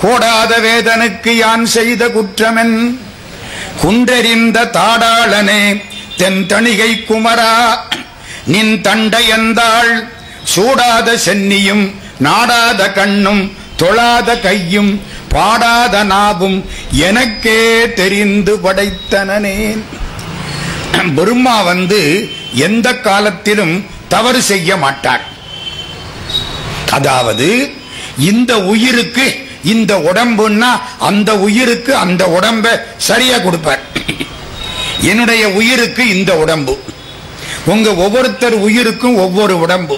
கோடாத வேதனுக்கு யான் செய்த குற்றமென் குன்றெறிந்த தாடாளனே தென் தணிகை குமரா நின் தண்டையந்தாள் சூடாத சென்னியும் நாடாத கண்ணும் தொழாத கையும் பாடாத நாவும் எனக்கே தெரிந்து படைத்தனே. பிரம்மா எந்த காலத்திலும் தவறு செய்ய மாட்டார். அதாவது இந்த உயிருக்கு இந்த உடம்புன்னா அந்த உயிருக்கு அந்த உடம்ப சரியா கொடுப்பார். என்னுடைய உயிருக்கு இந்த உடம்பு, உங்க ஒவ்வொருத்தர் உயிருக்கும் ஒவ்வொரு உடம்பு.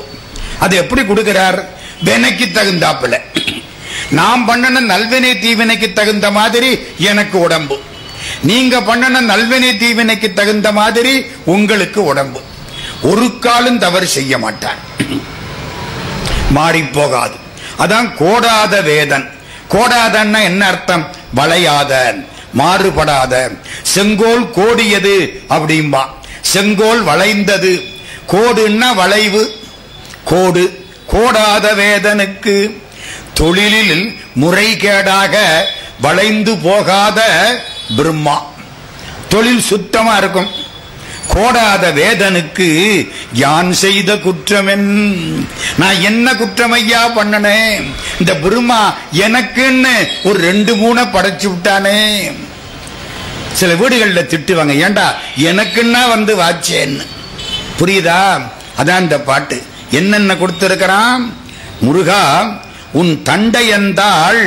அது எப்படி கொடுக்கிறார்? வினைக்கு தகுந்தாப்புல. நாம் பண்ணன நல்வினை தீவினைக்கு தகுந்த மாதிரி எனக்கு உடம்பு, நீங்க பண்ணன நல்வினை தீவினைக்கு தகுந்த மாதிரி உங்களுக்கு உடம்பு. ஒரு காலம் தவறு செய்ய மாட்டார், மாறி போகாது. அதான் கோடாத வேதன். கோடாதன்னா என்ன அர்த்தம்? வளையாத, மாறுபடாத. செங்கோல் கோடியது அப்படிம்பா. செங்கோல் வளைந்தது. கோடுன்னா வளைவு, கோடு. கோடாத வேதனுக்கு தொழிலில் முறைகேடாக வளைந்து போகாத பிரம்மா. தொழில் சுத்தமா இருக்கும். கோடாத வேதனுக்கு யான் செய்த குற்றமென், நான் என்ன குற்றம் ஐயா பண்ணனே? இந்த பிரம்மா எனக்குன்னு ஒரு 2-3 படைச்சு விட்டானே. சில வீடுகளில் திட்டுவாங்க, ஏண்டா எனக்குன்னா வாச்சேன்னு. புரியுதா? அதான் இந்த பாட்டு. என்னென்ன கொடுத்திருக்கிறான்? முருகா, உன் தண்டையந்தாள்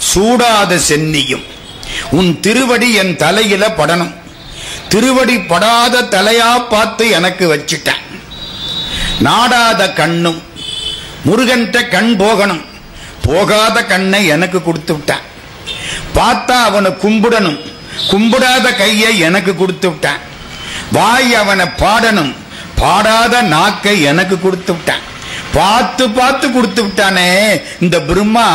சூடாத சென்னியும், உன் திருவடி என் தலையில படணும். திருவடி படாத தலையா பார்த்து எனக்கு வச்சிட்டேன். நாடாத கண்ணும், முருகன்ட்ட கண் போகணும், போகாத கண்ணை எனக்கு கொடுத்து விட்டான். பார்த்தா அவனை கும்பிடணும், கும்பிடாத கையை எனக்கு கொடுத்து விட்டான். வாய் அவனை பாடணும், பாடாத நாக்கை எனக்கு கொடுத்து விட்டான். பார்த்து பார்த்து கொடுத்து விட்டானே இந்த பிரம்மா.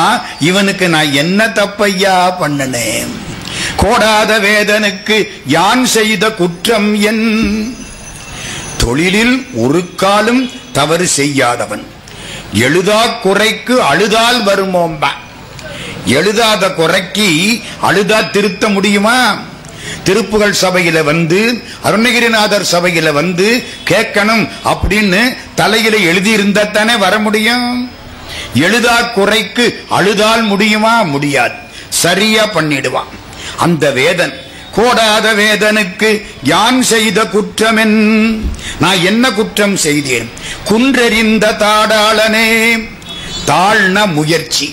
இவனுக்கு நான் என்ன தப்பையா பண்ணனேன்? கோடாத வேதனுக்கு யான் செய்த குற்றம் என். தொழிலில் ஒரு காலம் தவறு செய்யாதவன். எழுதா குறைக்கு அழுதால் வருமோம்பா. எழுதாத குறைக்கு அழுதா திருத்த முடியுமா? திருப்புகள் சபையில அருணகிரிநாதர் சபையில கேட்கணும் அப்படின்னு தலையில எழுதி இருந்தா தானே வர முடியும். எழுதா குறைக்கு அழுதால் முடியுமா? முடியாது. சரியா பண்ணிடுவான் அந்த வேதன். கோடாத வேதனுக்கு யான் செய்த குற்றமென், நான் என்ன குற்றம் செய்தேன்? குன்றெறிந்த தாடாளனே. தாழ்ன முயற்சி,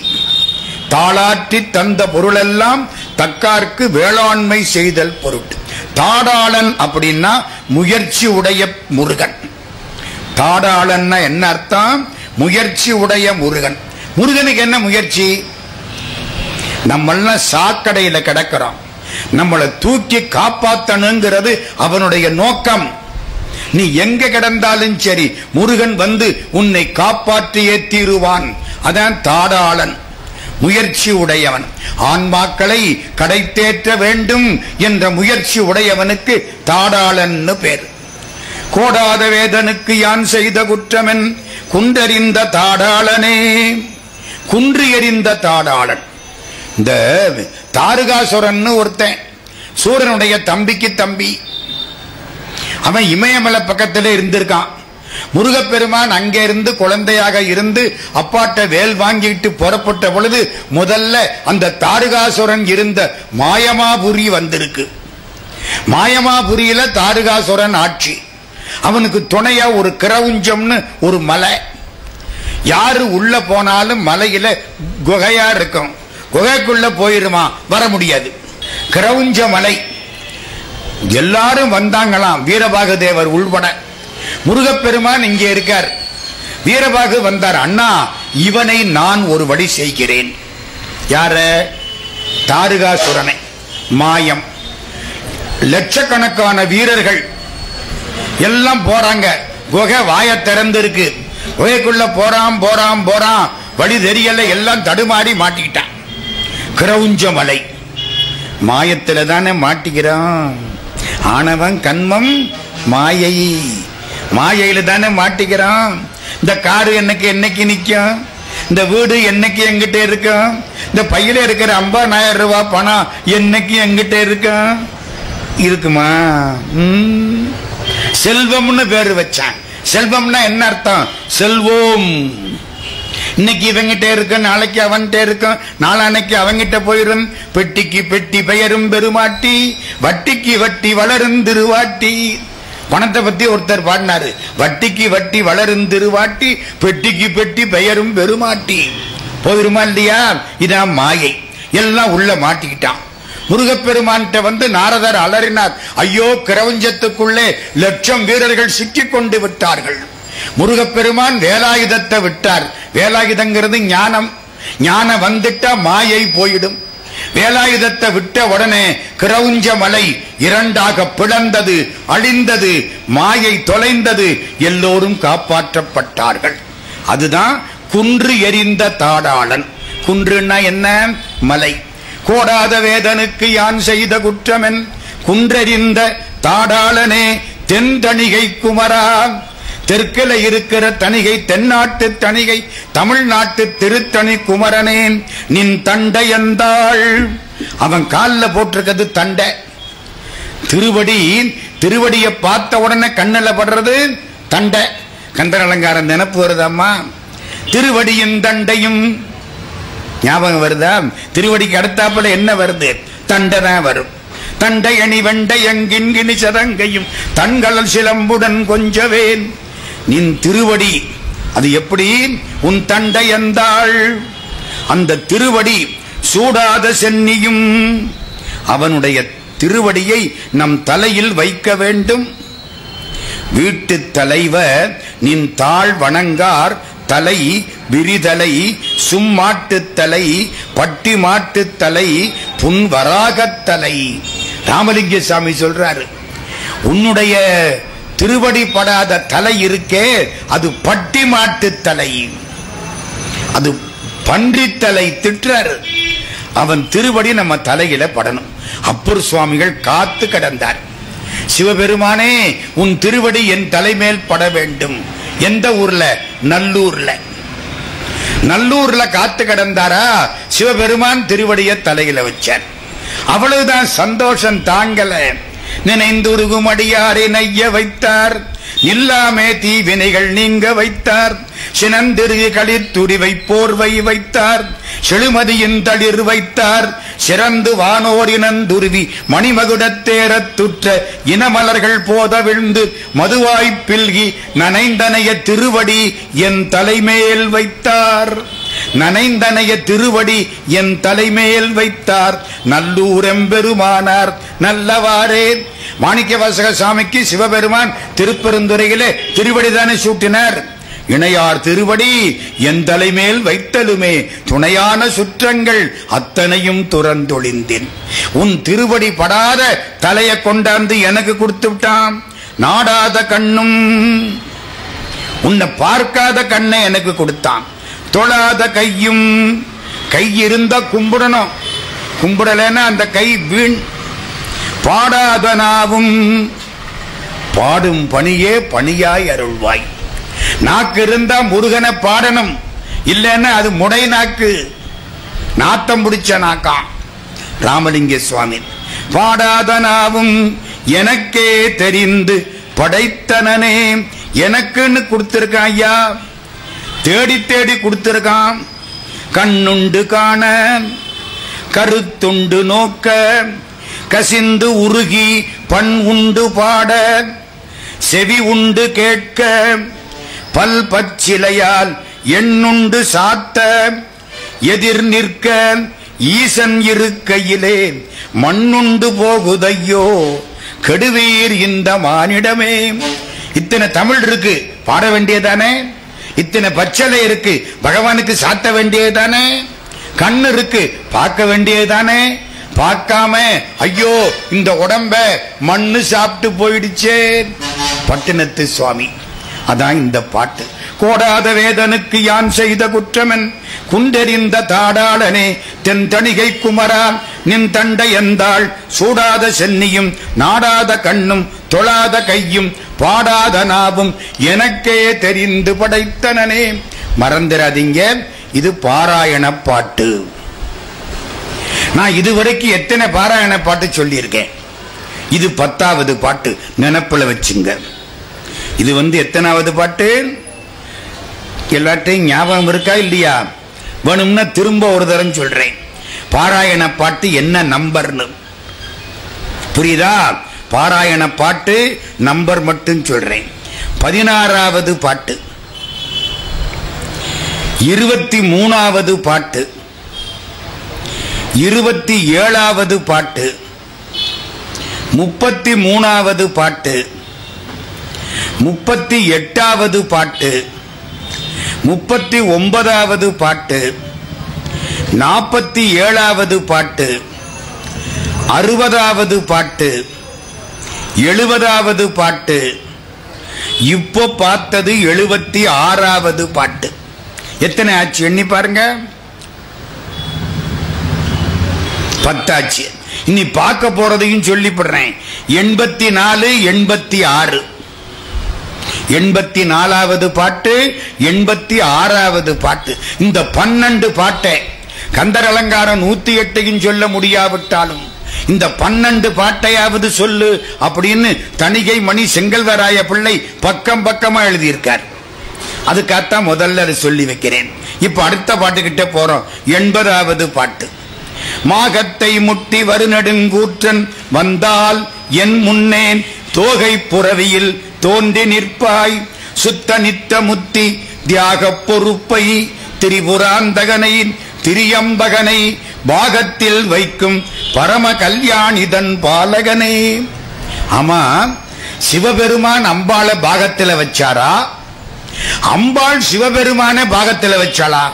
தாளாற்றி தந்த பொருளெல்லாம் தக்கார்க்கு வேளாண்மை செய்தல் பொருட்டு. தாடாளன் அப்படின்னா முயற்சி உடைய முருகன். தாடாளன் என்ன அர்த்தம்? முயற்சி உடைய முருகன். முருகனுக்கு என்ன முயற்சி? நம்மள சாக்கடையில கிடக்கிறோம், நம்மளை தூக்கி காப்பாத்தணுங்கிறது அவனுடைய நோக்கம். நீ எங்க கிடந்தாலும் சரி முருகன் உன்னை காப்பாற்றியே தீருவான். அதான் தாடாளன், முயற்சி உடையவன். ஆன்மாக்களை கடைத்தேற்ற வேண்டும் என்ற முயற்சி உடையவனுக்கு தாடாளன் பேர். கோடாத வேதனுக்கு யான் செய்த குற்றமென் குன்றெறிந்த தாடாளனே. குன்று எறிந்த தாடாளன். இந்த தாருகாசுரன் ஒருத்தன், சூரனுடைய தம்பிக்கு தம்பி. அவன் இமயமலை பக்கத்திலே இருந்திருக்கான். முருகப்பெருமான் அங்கே இருந்து குழந்தையாக இருந்து அப்பாட்ட வேல் வாங்கிட்டு புறப்பட்ட பொழுது முதல்ல அந்த தாருகாசுரன் இருந்த மாயமாபுரி வந்திருக்கு. மாயமாபுரியில தாருகாசுரன் ஆட்சி. அவனுக்கு துணையா ஒரு கிரவுஞ்சம்னு ஒரு மலை. யாரு உள்ள போனாலும் மலையில குகையா இருக்கும், குகைக்குள்ள போயிருமா, வர முடியாது. கிரவுஞ்ச மலை. எல்லாரும் வந்தாங்களாம், வீரபாகு தேவர் உள்பட. முருகப்பெருமான் இங்கே இருக்கார். வீரபாகு வந்தார். அண்ணா, இவனை நான் ஒரு வழி செய்கிறேன். யார? தாருகாசுரனை. மாயம். லட்சக்கணக்கான வீரர்கள் எல்லாம் போறாங்க. குகை வாய திறந்திருக்கு. குகைக்குள்ள போறான் போறான் போறான், வழி தெரியல, எல்லாம் தடுமாறி மாட்டிக்கிட்டான். கிரவுஞ்ச மலை. மாயத்துல தானே மாட்டிக்கிறான். ஆணவன் கண்மம் மாயை, மாயையில தானே மாட்டிக்கிறான். இந்த காரு என்னைக்கு நிக்கும், இந்த வீடு என்னைக்கு எங்கிட்ட இருக்கும், இந்த பையில இருக்கிற 50,000 ரூபாய் பணம் என்னைக்கு எங்கிட்ட இருக்குமா? செல்வம்னு பேரு வச்சான். செல்வம்னா என்ன அர்த்தம்? செல்வோம். இன்னைக்கு இவங்கிட்ட இருக்கு, நாளைக்கு அவன்கிட்ட இருக்கும், நாளானைக்கு அவங்கிட்ட போயிரும். பெட்டிக்கு பெட்டி பெயரும் பெருமாட்டி, வட்டிக்கு வட்டி வளரும் திருவாட்டி. பணத்தை பத்தி ஒருத்தர் பாடினாரு. வட்டிக்கு வட்டி வளரும் திருவாட்டி, பெட்டிக்கு பெட்டி பெயரும் பெருமாட்டி. போயிருமா இல்லையா? இதான் மாயை. எல்லாம் உள்ள மாட்டிக்கிட்டான். முருகப்பெருமான்கிட்ட நாரதர் அலறினார். ஐயோ, கிரவஞ்சத்துக்குள்ளே 1,00,000 வீரர்கள் சிக்கிக் கொண்டு விட்டார்கள். முருகப்பெருமான் வேலாயுதத்தை விட்டார். வேலாயுதங்கிறது ஞானம். ஞானம் வந்துட்டா மாயை போயிடும். வேலாயுதத்தை விட்ட உடனே கிரவுஞ்ச மலை 2ஆக பிளந்தது, அழிந்தது, மாயை தொலைந்தது, எல்லோரும் காப்பாற்றப்பட்டார்கள். அதுதான் குன்று எறிந்த தாடாளன். குன்றுன்னா என்ன? மலை. கோடாத வேதனுக்கு யான் செய்த குற்றமென் குன்றெறிந்த தாடாளனே தென்தணிகை குமரா. தெற்கில இருக்கிற தணிகை தென்னாட்டு தணிகை தமிழ்நாட்டு திருத்தணி குமரனேன் நின் தண்டை எந்தாள். அவன் காலில் போட்டிருக்கிறது தண்டை. திருவடியை பார்த்த உடனே கண்ணில் படுறது தண்டை. கந்தர் அலங்காரம் நினைப்பு வருதாம்மா? திருவடியின் தண்டையும் ஞாபகம் வருதா? திருவடிக்கு அடுத்தாப்புல என்ன வருது? தண்டை தான் வரும். தண்டை அணி வெண்டை எங்கின்கிணி சதங்கையும் தன்களல் சிலம்புடன் கொஞ்சவேன் நின் திருவடி. அது எப்படி? உன் தண்டை எந்தாள். அந்த திருவடி சூடாத சென்னியும். அவனுடைய திருவடியை நம் தலையில் வைக்க வேண்டும். வீட்டு தலைவர் நின் தாழ் வணங்கார் தலை விரிதலை சும்மாட்டு தலை பட்டி மாட்டு தலை புன்வராகத்தலை. ராமலிங்க சாமி சொல்றாரு, உன்னுடைய திருவடி படாத தலை இருக்கே அது பட்டி மாட்டு தலை, அது பன்றித்தலை. திட்டுறாரு. அவன் திருவடி நம்ம தலையில படணும். அப்பர் சுவாமிகள் காத்து கிடந்தார். சிவபெருமானே, உன் திருவடி என் தலைமேல் பட வேண்டும். எந்த ஊர்ல? நல்லூர்ல. நல்லூர்ல காத்து கிடந்தாரா? சிவபெருமான் திருவடிய தலையில வச்சார். அவ்வளவுதான், சந்தோஷம் தாங்கல. நினைந்துருகும் அடியாரை நைய வைத்தார், இல்லாமே தீவினைகள் நீங்க வைத்தார். சினந்திரு களித்துரிவை போர்வை வைத்தார், செழுமதியின் தளிர் வைத்தார். சிறந்து வானோர் இனந்துருவி மணிமகுடத்தேரத்துற்ற இனமலர்கள் போத விழுந்து மதுவாய்ப்பில்கி நனைந்தனைய திருவடி என் தலைமேல் வைத்தார். நனைந்தனைய திருவடி என் தலைமேல் வைத்தார். நல்லூரெம்பெருமானார் நல்லவாரே. மாணிக்க வாசக சாமிக்கு சிவபெருமான் திருப்பெருந்துறையிலே திருவடிதானே சூட்டினார். இணையார் திருவடி என் தலைமேல் வைத்தலுமே துணையான சுற்றங்கள் அத்தனையும் துறந்தொழிந்தேன். உன் திருவடி படாத தலையை கொண்டாந்து எனக்கு கொடுத்து விட்டான். நாடாத கண்ணும், உன்னை பார்க்காத கண்ணை எனக்கு கொடுத்தான். தொழாத கையும், கை இருந்தா கும்பிடணும், கும்பிடலன்னா அந்த கை வீண். பாடாத நாவும், பாடும் பணியே பணியாய் அருள்வாய். நாக்கு இருந்தா முருகனை பாடணும், இல்லைன்னா அது முடை நாக்கு, நாத்தம் பிடிச்ச நாக்காம். ராமலிங்க சுவாமி பாடாத நாவும் எனக்கே தெரிந்து படைத்தனனே. எனக்குன்னு கொடுத்திருக்கான் ஐயா, தேடி தேடி கொடுத்திருக்கான். கண்ணுண்டு காண கருத்துண்டு நோக்க கசிந்து உருகி பண் உண்டு பாட செவி உண்டு கேட்க பல் பச்சிலையால் எண்ணுண்டு சாத்த எதிர் நிற்க ஈசன் இருக்கையிலே மண்ணுண்டு போகுதையோ கெடுவீர் இந்த மானிடமே. இத்தனை தமிழ் இருக்கு, பாட வேண்டியதானே? இத்தனை பச்சலை இருக்கு, பகவானுக்கு சாத்த வேண்டியதானே? கண்ணு இருக்கு, பார்க்க வேண்டியதானே? பார்க்காம ஐயோ இந்த உடம்ப மண்ணு சாப்பிட்டு போயிடுச்சே. பட்டினத்து சுவாமி. அதான் இந்த பாட்டு. கோடாத வேதனுக்கு யான் செய்த குற்றமன் குண்டெறிந்த தாடாளனே தென்தணிகை குமரா. நின் தண்டை எந்தாள் சூடாத சென்னியும் நாடாத கண்ணும் தொழாத கையும் பாடாத நாவும் எனக்கே தெரிந்து படைத்தனனே. மறந்துடாதீங்க, இது பாராயண பாட்டு. நான் இதுவரைக்கும் எத்தனை பாராயண பாட்டு சொல்லியிருக்கேன்? இது 10வது பாட்டு, நினைப்புல வச்சுங்க. இது எத்தனாவது பாட்டு? எல்லாத்தையும் ஞாபகம் இருக்கா இல்லையா? வேணும்னா திரும்ப ஒரு தரம் சொல்றேன். பாராயண பாட்டு என்ன நம்பர்னு புரியுதா? பாராயண பாட்டு நம்பர் மட்டும் சொல்றேன். 16வது பாட்டு, 23வது பாட்டு, 27வது பாட்டு, 33வது பாட்டு, 38வது பாட்டு, 39வது பாட்டு, 47வது பாட்டு, 60வது பாட்டு, 70வது பாட்டு, இப்போ பார்த்தது 76வது பாட்டு. எத்தனை ஆச்சு எண்ணி பாருங்க. 10 ஆச்சு. இனி பார்க்க போறதையும் சொல்லிப்படுறேன். 84, 86, 84வது பாட்டு, 86வது பாட்டு. இந்த 12 பாட்டை கந்தர் அலங்காரம் 108 சொல்ல முடியாவிட்டாலும் இந்த 12 பாட்டையாவது சொல்லு அப்படின்னு தணிகை மணி செங்கல்வராய பிள்ளை பக்கம் பக்கமா எழுதியிருக்கார். அதுக்காகத்தான் முதல்ல அதை சொல்லி வைக்கிறேன். இப்ப அடுத்த பாட்டுக்கிட்ட போறோம். 80வது பாட்டு. மாகத்தை முட்டி வருநடுங்கூற்றன் வந்தால் என் முன்னேன் தோகை புறவியில் தோன்றி நிற்பாய் சுத்த நித்த முத்தி தியாக பொறுப்பை திரிபுராந்தகனை திரியம்பகனை பாகத்தில் வைக்கும் பரம கல்யாணிதன் பாலகனே. ஆமா, சிவபெருமான் அம்பாளை பாகத்தில் வச்சாரா? அம்பாள் சிவபெருமான பாகத்தில் வச்சாளா?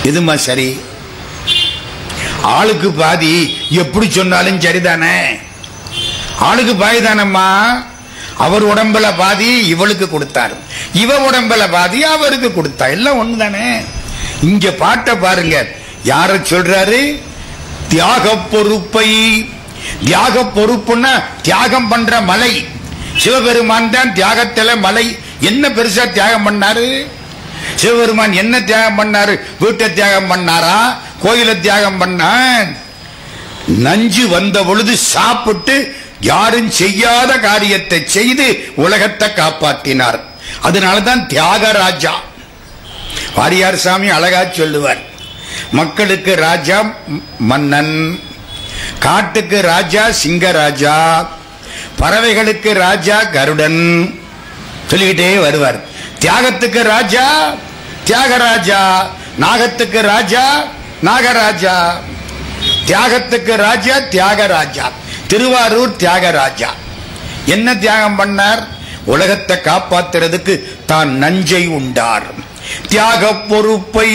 இதுமா சரி? ஆளுக்கு பாதி எப்படி சொன்னாலும் சரிதானே? ஆளுக்கு பாதி தானம்மா. அவர் உடம்புல பாதி இவளுக்கு கொடுத்தாரு, இவ உடம்புல பாதி அவருக்கு கொடுத்தா, எல்லாம் ஒண்ணுதானே. இங்க பாட்டை பாருங்க, யார சொல்றாரு? தியாக பொறுப்பை. தியாக பொறுப்புன்னா தியாகம் பண்ற மலை. சிவபெருமான் தான் தியாகத்தில மலை. என்ன பெருசா தியாகம் பண்ணாரு சிவபெருமான்? என்ன தியாகம் பண்ணாரு? வீட்டை தியாகம் பண்ணாரா? கோயில தியாகம் பண்ண? நஞ்சு வந்த பொழுது சாப்பிட்டு யாரும் செய்யாத காரியத்தை செய்து உலகத்தை காப்பாற்றினார். அதனாலதான் தியாகராஜா. வாரியார் சாமி அழகா சொல்லுவார், மக்களுக்கு ராஜா மன்னன், காட்டுக்கு ராஜா சிங்கராஜா, பறவைகளுக்கு ராஜா கருடன் சொல்லிக்கிட்டே வருவார். தியாகத்துக்கு ராஜா தியாகராஜா, நாகத்துக்கு ராஜா நாகராஜா, தியாகத்துக்கு ராஜா தியாகராஜா. திருவாரூர் தியாகராஜா என்ன தியாகம் பண்ணார்? உலகத்தை காப்பாத்துறதுக்கு தான் நஞ்சை உண்டார். தியாக பொறுப்பை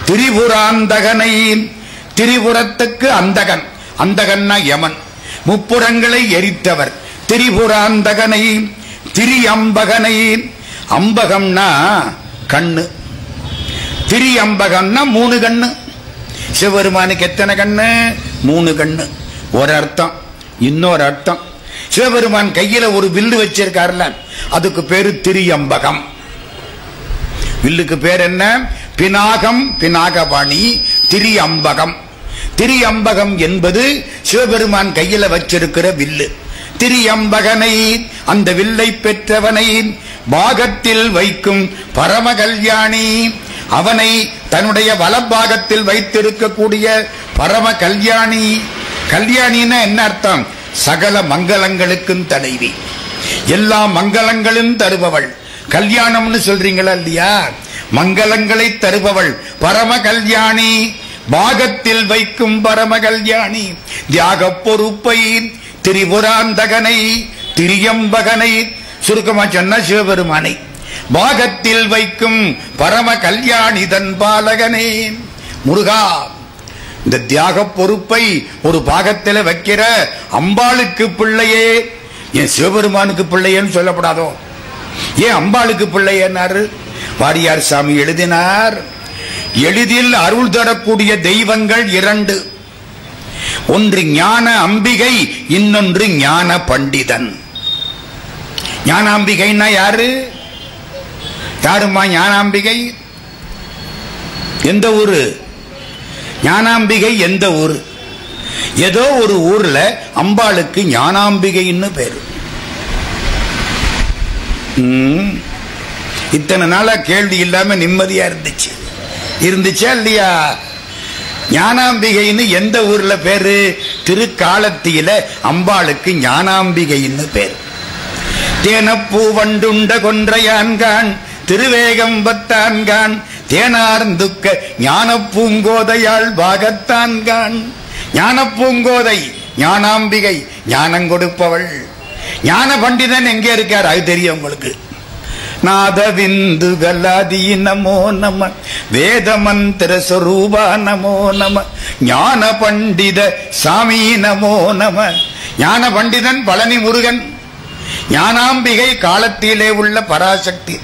திரிபுராந்தகனை. திரிபுரத்துக்கு அந்தகன், அந்தகன்னா யமன், முப்புறங்களை எரித்தவர். திரிபுராந்தகனை திரியம்பகனை. அம்பகம்னா கண்ணு, திரியம்பகம்னா 3 கண்ணு. சிவபெருமானுக்கு எத்தனை கண்ணு? 3 கண்ணு. ஒரு அர்த்தம். இன்னொரு அர்த்தம், சிவபெருமான் கையில ஒரு வில்லு வச்சிருக்காருல, அதுக்கு பேரு திரியம்பகம். வில்லுக்கு பேர் என்ன? பினாகம், பினாகபாணி, திரியம்பகம். திரியம்பகம் என்பது சிவபெருமான் கையில வச்சிருக்கிற வில்லு. திரியம்பகனை, அந்த வில்லை பெற்றவனை பாகத்தில் வைக்கும் பரம கல்யாணி, அவனை தன்னுடைய வலப்பாகத்தில் வைத்திருக்கக்கூடிய பரம கல்யாணி. கல்யாணின்னா என்ன அர்த்தம்? சகல மங்களங்களுக்கும் தலைவி, எல்லா மங்களங்களும் தருபவள். கல்யாணம்னு சொல்றீங்களா இல்லையா? மங்களங்களை தருபவள் பரம கல்யாணி, பாகத்தில் வைக்கும் பரம கல்யாணி. தியாக பொறுப்பை திரிபுராந்தகனை திரியம்பகனை, சுருக்கமா சொன்ன சிவபெருமானை பாகத்தில் வைக்கும் பரம கல்யாணி தன் பாலகனே. முருகா, இந்த தியாக பொறுப்பை ஒரு பாகத்தில் வைக்கிற அம்பாளுக்கு பிள்ளையே, என் சிவபெருமானுக்கு பிள்ளையேன்னு சொல்லப்படாதோ? ஏன் அம்பாளுக்கு பிள்ளையன்னாரு? வாரியார் சாமி எழுதினார், எளிதில் அருள் தரக்கூடிய தெய்வங்கள் 2. ஒன்று ஞான அம்பிகை, இன்னொன்று ஞான பண்டிதன். ஞானாம்பிகைன்னா யாரு? யாருமா ஞானாம்பிகை? எந்த ஊரு? ஞானாம்பிகை எந்த ஊர்? ஏதோ ஒரு ஊர்ல அம்பாளுக்கு ஞானாம்பிகைன்னு பேரு. இத்தனை நாளா கேள்வி இல்லாம நிம்மதியா இருந்துச்சா இல்லையா? ஞானாம்பிகைன்னு எந்த ஊர்ல பேரு? திருக்காலத்தில அம்பாளுக்கு ஞானாம்பிகைன்னு பேரு. தேனப்பூ வண்டுண்ட கொன்றையான்கான் திருவேகம்பத்தான்கான் தேனார்ந்துக்க ஞான பூங்கோதையாள் பாகத்தான்கான். ஞான பூங்கோதை ஞானாம்பிகை, ஞானம் கொடுப்பவள். ஞான பண்டிதன் எங்க இருக்கார்? அது தெரியும் உங்களுக்கு. நாதவிந்து கலாதி நமோ நம வேத மந்திர ஸ்வரூபா நமோ நம ஞான பண்டித சாமி நமோ நம. ஞான பண்டிதன் பழனி முருகன், ஞானாம்பிகை காலத்திலே உள்ள பராசக்தி.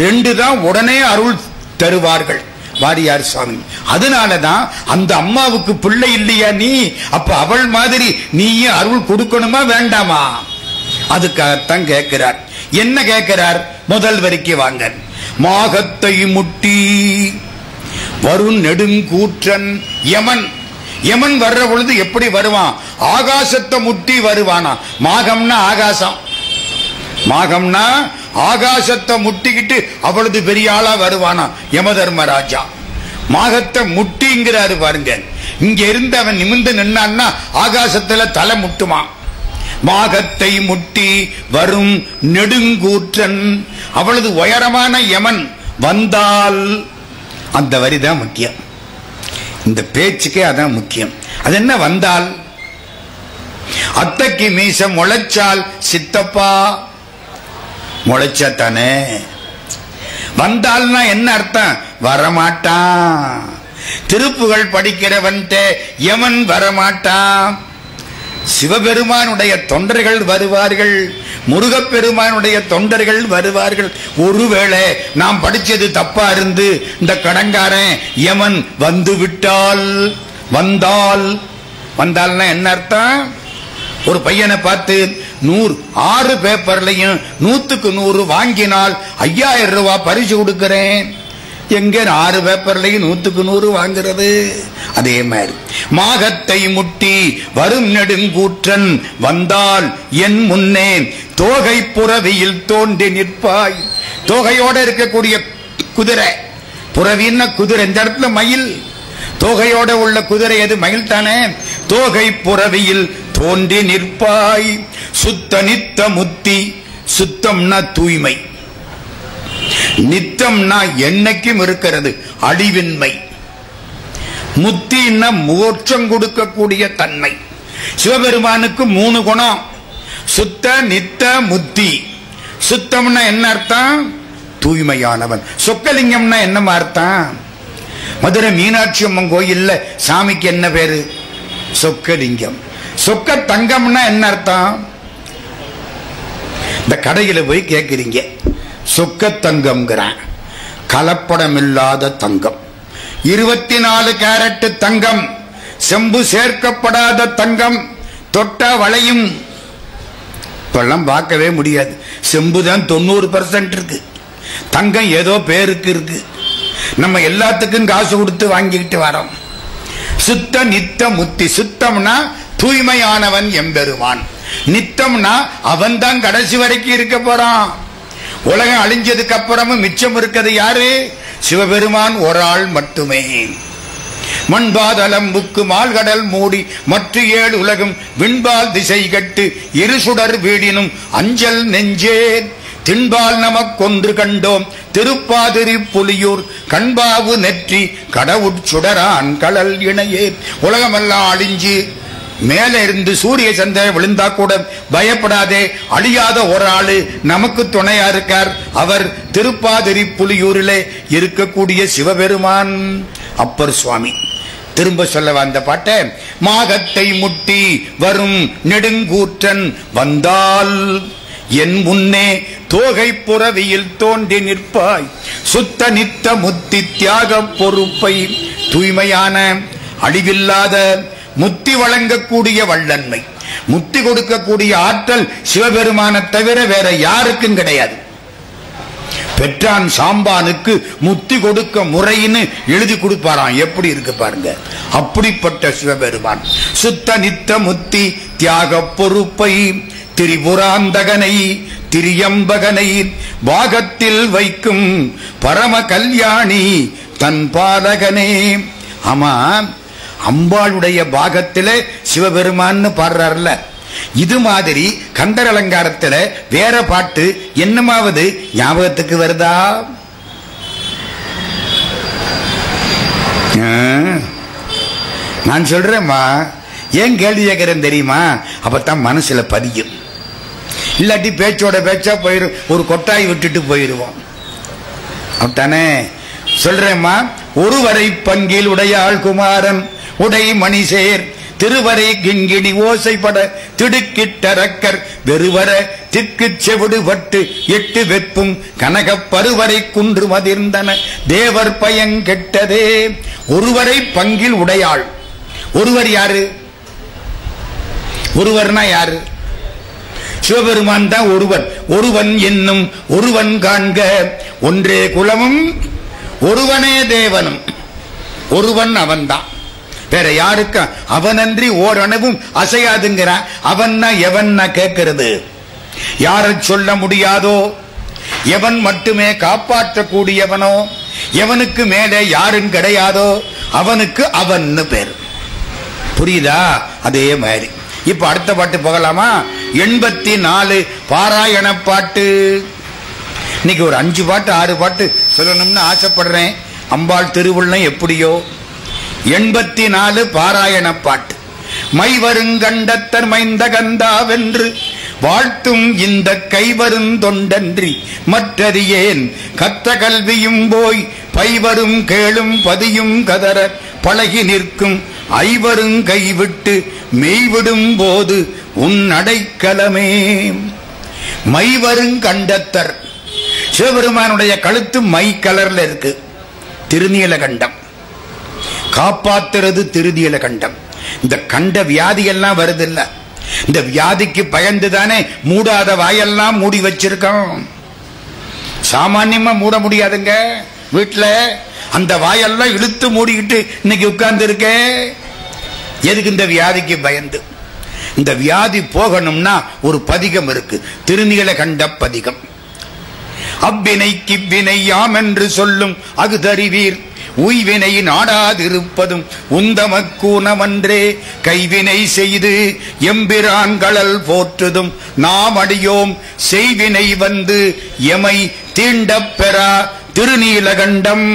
ரெண்டு தான் உடனே அருள் தருவார்கள் வாரியார் சுவாமி. அதனாலதான் அந்த அம்மாவுக்கு பிள்ளை இல்லையா நீ? அப்ப அவள் மாதிரி நீயே அருள் கொடுக்கணுமா வேண்டாமா? அதுக்காகத்தான் கேட்கிறார். என்ன கேட்கிறார்? முதல் வரிக்கு வாங்க. மாகத்தை முட்டி வரும் நெடுங்கூற்றன் யமன். யமன் வர்ற பொழுது எப்படி வருவான்? ஆகாசத்தை முட்டி வருவானா? மாகம்னா ஆகாசம், மாகம்னா ஆகாசத்தை முட்டிக்கிட்டு அவ்வளவு பெரிய ஆளா வருவானா யம தர்மராஜா. மாகத்தை முட்டிங்கிறாரு பாருங்க. இங்க இருந்து அவன் நிமிர்ந்து நின்னான்னா ஆகாசத்துல தலை முட்டுமா. மாகத்தை முட்டி வரும் நெடுங்கூற்றன், அவ்வளவு உயரமான யமன் வந்தால், அந்த வரிதான் முக்கியம். இந்த பேச்சுக்கே அதான் முக்கியம். அது என்ன வந்தால்? அத்தைக்கு மீசம் முளைச்சால் சித்தப்பா முளைச்சாத்தானே. வந்தால்னா என்ன அர்த்தம்? வரமாட்டான். திருப்புகள் படிக்கிறவன் யமன் வரமாட்டான். சிவபெருமானுடைய தொண்டர்கள் வருவார்கள், முருகப்பெருமானுடைய தொண்டர்கள் வருவார்கள். ஒருவேளை நாம் படிச்சது தப்பா இருந்து இந்த கடங்காரன் யமன் வந்து விட்டால், வந்தால்னா என்ன அர்த்தம்? ஒரு பையனை பார்த்து 6 பேப்பர்லையும் 100க்கு 100 வாங்கினால் 5000 ரூபாய் பரிசு கொடுக்கிறேன். எங்க 6 பேப்பர்லையும் 100க்கு 100 வாங்குறது? அதே மாதிரி மாகத்தை முட்டி வரும் நெடுங்கூற்றன் வந்தால் என் முன்னே தோகை புறவியில் தோன்றி நிற்பாய். தோகையோட இருக்கக்கூடிய குதிரை, புறவின்னா குதிரை, இந்த இடத்துல மயில். தோகையோட உள்ள குதிரை எது? மயில் தானே. தோகை புறவியில் தோன்றி நிற்பாய். சுத்த நித்த முத்தி. சுத்தம்னா தூய்மை, நித்தம்னா என்னைக்கும் இருக்கிறது அழிவின்மை, முத்தின்னா மோட்சம் கொடுக்கக்கூடிய தன்மை. சிவபெருமானுக்கு 3 குணம்: சுத்த நித்த முத்தி. சுத்தம்னா என்ன அர்த்தம்? தூய்மையானவன். சொக்கலிங்கம்னா என்ன அர்த்தம்? மதுரை மீனாட்சி அம்மன் கோயில்ல சாமிக்கு என்ன பேரு? சொக்கலிங்கம். சொக்க தங்கம்னா என்ன அர்த்தம்? இந்த கடையில போய் கேட்கிறீங்க, சொக்க தங்கம்ங்கிறான். கலப்படம் இல்லாத தங்கம், 24 கேரட் தங்கம், செம்பு சேர்க்கப்படாத தங்கம், தொட்டா வளையும். இப்பெல்லாம் பார்க்கவே முடியாது. செம்புதான் 90% இருக்கு, தங்கம் ஏதோ பேருக்கு இருக்கு. நம்ம எல்லாத்துக்கும் காசு கொடுத்து வாங்கிக்கிட்டு வரோம். சுத்த நித்த முத்தி. சுத்தம்னா தூய்மையானவன் எம்பெருமான். நித்தம்னா அவன் தான் கடைசி வரைக்கும் இருக்க போறான். உலகம் அழிஞ்சதுக்கு அப்புறமும் மிச்சம் இருக்கிறது யாரு? சிவபெருமான் ஒரு ஆள் மட்டுமே. மண்பாதலம்புக்கு மால்கடல் மூடி மற்ற 7 உலகம் விண்பால் திசை கட்டு இருசுடர் வீடினும் அஞ்சல் நெஞ்சே தின்பால் நமக்கொன்று கண்டோம் திருப்பாதிரி புலியூர் கண்பாவு நெற்றி கடவுட்சுடரான் கடல் இணையே. உலகமெல்லாம் அழிஞ்சு மேல இருந்து சூரிய சந்திரன் விழுந்தா கூட பயப்படாதே, அழியாத ஒரு ஆளு நமக்கு துணையா இருக்கார். அவர் திருப்பாதிரி புலியூரிலே இருக்கக்கூடிய சிவபெருமான் அப்பர் சுவாமி. திரும்ப சொல்ல வந்த பாட்ட, மாகத்தை முட்டி வரும் நெடுங்கூற்றன் வந்தால் என் முன்னே தோகை புறவியில் தோன்றி நிற்பாய். சுத்த நித்த முத்தி தியாக பொறுப்பை. தூய்மையான அழிவில்லாத முத்தி வழங்கக்கூடிய வல்லன்மை, முத்தி கொடுக்கக்கூடிய ஆற்றல் சிவபெருமான தவிர வேற யாருக்கும் கிடையாது. பெற்றான் சாம்பானுக்கு முத்தி கொடுக்க முறைன்னு எழுதி கொடுப்பாராம். எப்படி இருக்கு பாருங்க. அப்படிப்பட்ட சிவபெருமான் சுத்த நித்த முத்தி தியாக பொறுப்பை திரிபுராந்தகனை திரியம்பகனை பாகத்தில் வைக்கும் பரம கல்யாணி தன் பாலகனே. ஆமா, அம்பாளுடைய பாகத்திலே சிவபெருமான்னு பாடுறாருல. இது மாதிரி கந்தர் அலங்காரத்துல வேற பாட்டு என்னமாவது ஞாபகத்துக்கு வருதா? நான் சொல்றேம்மா, ஏன் கேள்வி கேட்கிறேன் தெரியுமா? அப்பதான் மனசுல பதியும். இல்லாட்டி பேச்சோட பேச்சா போயிரும், ஒரு கொட்டாய் விட்டுட்டு போயிருவோம். அப்படித்தானே சொல்றேம்மா. ஒருவரை பங்கில் உடையாள் குமாரன் உடை மணிசேர் திருவரை கிண்கிணி ஓசைப்பட திடுக்கிட்டரக்கர் வெறுவர திக்கு செவிடுபட்டு எட்டு வெப்பும் கனக பருவரை குன்று மதிர்ந்தன தேவர் பயங்கெட்டதே. ஒருவரை பங்கில் உடையாள். ஒருவர் யாரு? ஒருவர்னா யாரு? சிவபெருமான் தான் ஒருவன். ஒருவன் என்னும் ஒருவன் காண்க ஒன்றே குலமும் ஒருவனே தேவனும். ஒருவன் அவன்தான், வேற யாருக்கா அவனன்றி ஓரளவும் அசையாதுங்கிறான். அவன்னா எவன்னா கேட்கிறது. யாரை சொல்ல முடியாதோ, எவன் மட்டுமே காப்பாற்றக்கூடியவனோ, எவனுக்கு மேலே யாரும் கிடையாதோ அவனுக்கு அவன்னு பேர். புரியுதா? அதே மாதிரி இப்ப அடுத்த பாட்டு போகலாமா? 84 பாராயண பாட்டு. இன்னைக்கு ஒரு 5 பாட்டு 6 பாட்டு சொல்லணும்னு ஆசைப்படுறேன். அம்பாள் திருவுள்ளம் எப்படியோ. 84 பாராயண பாட்டு. மைவருங்கண்டத்தர் மைந்த கந்தாவென்று வாழ்த்தும் இந்த கைவரும் தொண்டன்றி மற்றறியேன் கத்த கல்வியும் போய் பைவரும் கேளும் பதியும் கதற பழகி நிற்கும் ஐவரும் கைவிட்டு மெய்விடும் போது உன் அடைக்கலமே. மைவருங்கண்டத்தர் சிவபெருமானுடைய கழுத்து மை கலர்ல இருக்கு. திருநீலகண்டம் காப்பாத்துறது. திருநீலகண்டம். இந்த கண்ட வியாதி எல்லாம் வருது இல்ல, இந்த வியாதிக்கு பயந்துதானே மூடாத வாயெல்லாம் மூடி வச்சிருக்கோம். சாமான்யமா மூட முடியாதுங்க. வீட்டுல அந்த வாயெல்லாம் இழுத்து மூடிக்கிட்டு இன்னைக்கு உட்கார்ந்து இருக்க. எதுக்கு? இந்த வியாதிக்கு பயந்து. இந்த வியாதி போகணும்னா ஒரு பதிகம் இருக்கு, திருநீலகண்ட பதிகம். அவ்வினைக்கு வினை யாம் என்று சொல்லும் அகுதறிவீர் உய்வினை நாடாதிருப்பதும் உந்தமக்கூனமன்றே கைவினை செய்து எம்பிரான்களல் போற்றுதும் நாம் அடியோம் செய்வினை வந்து எமை தீண்டப் பெறா திருநீலகண்டம்.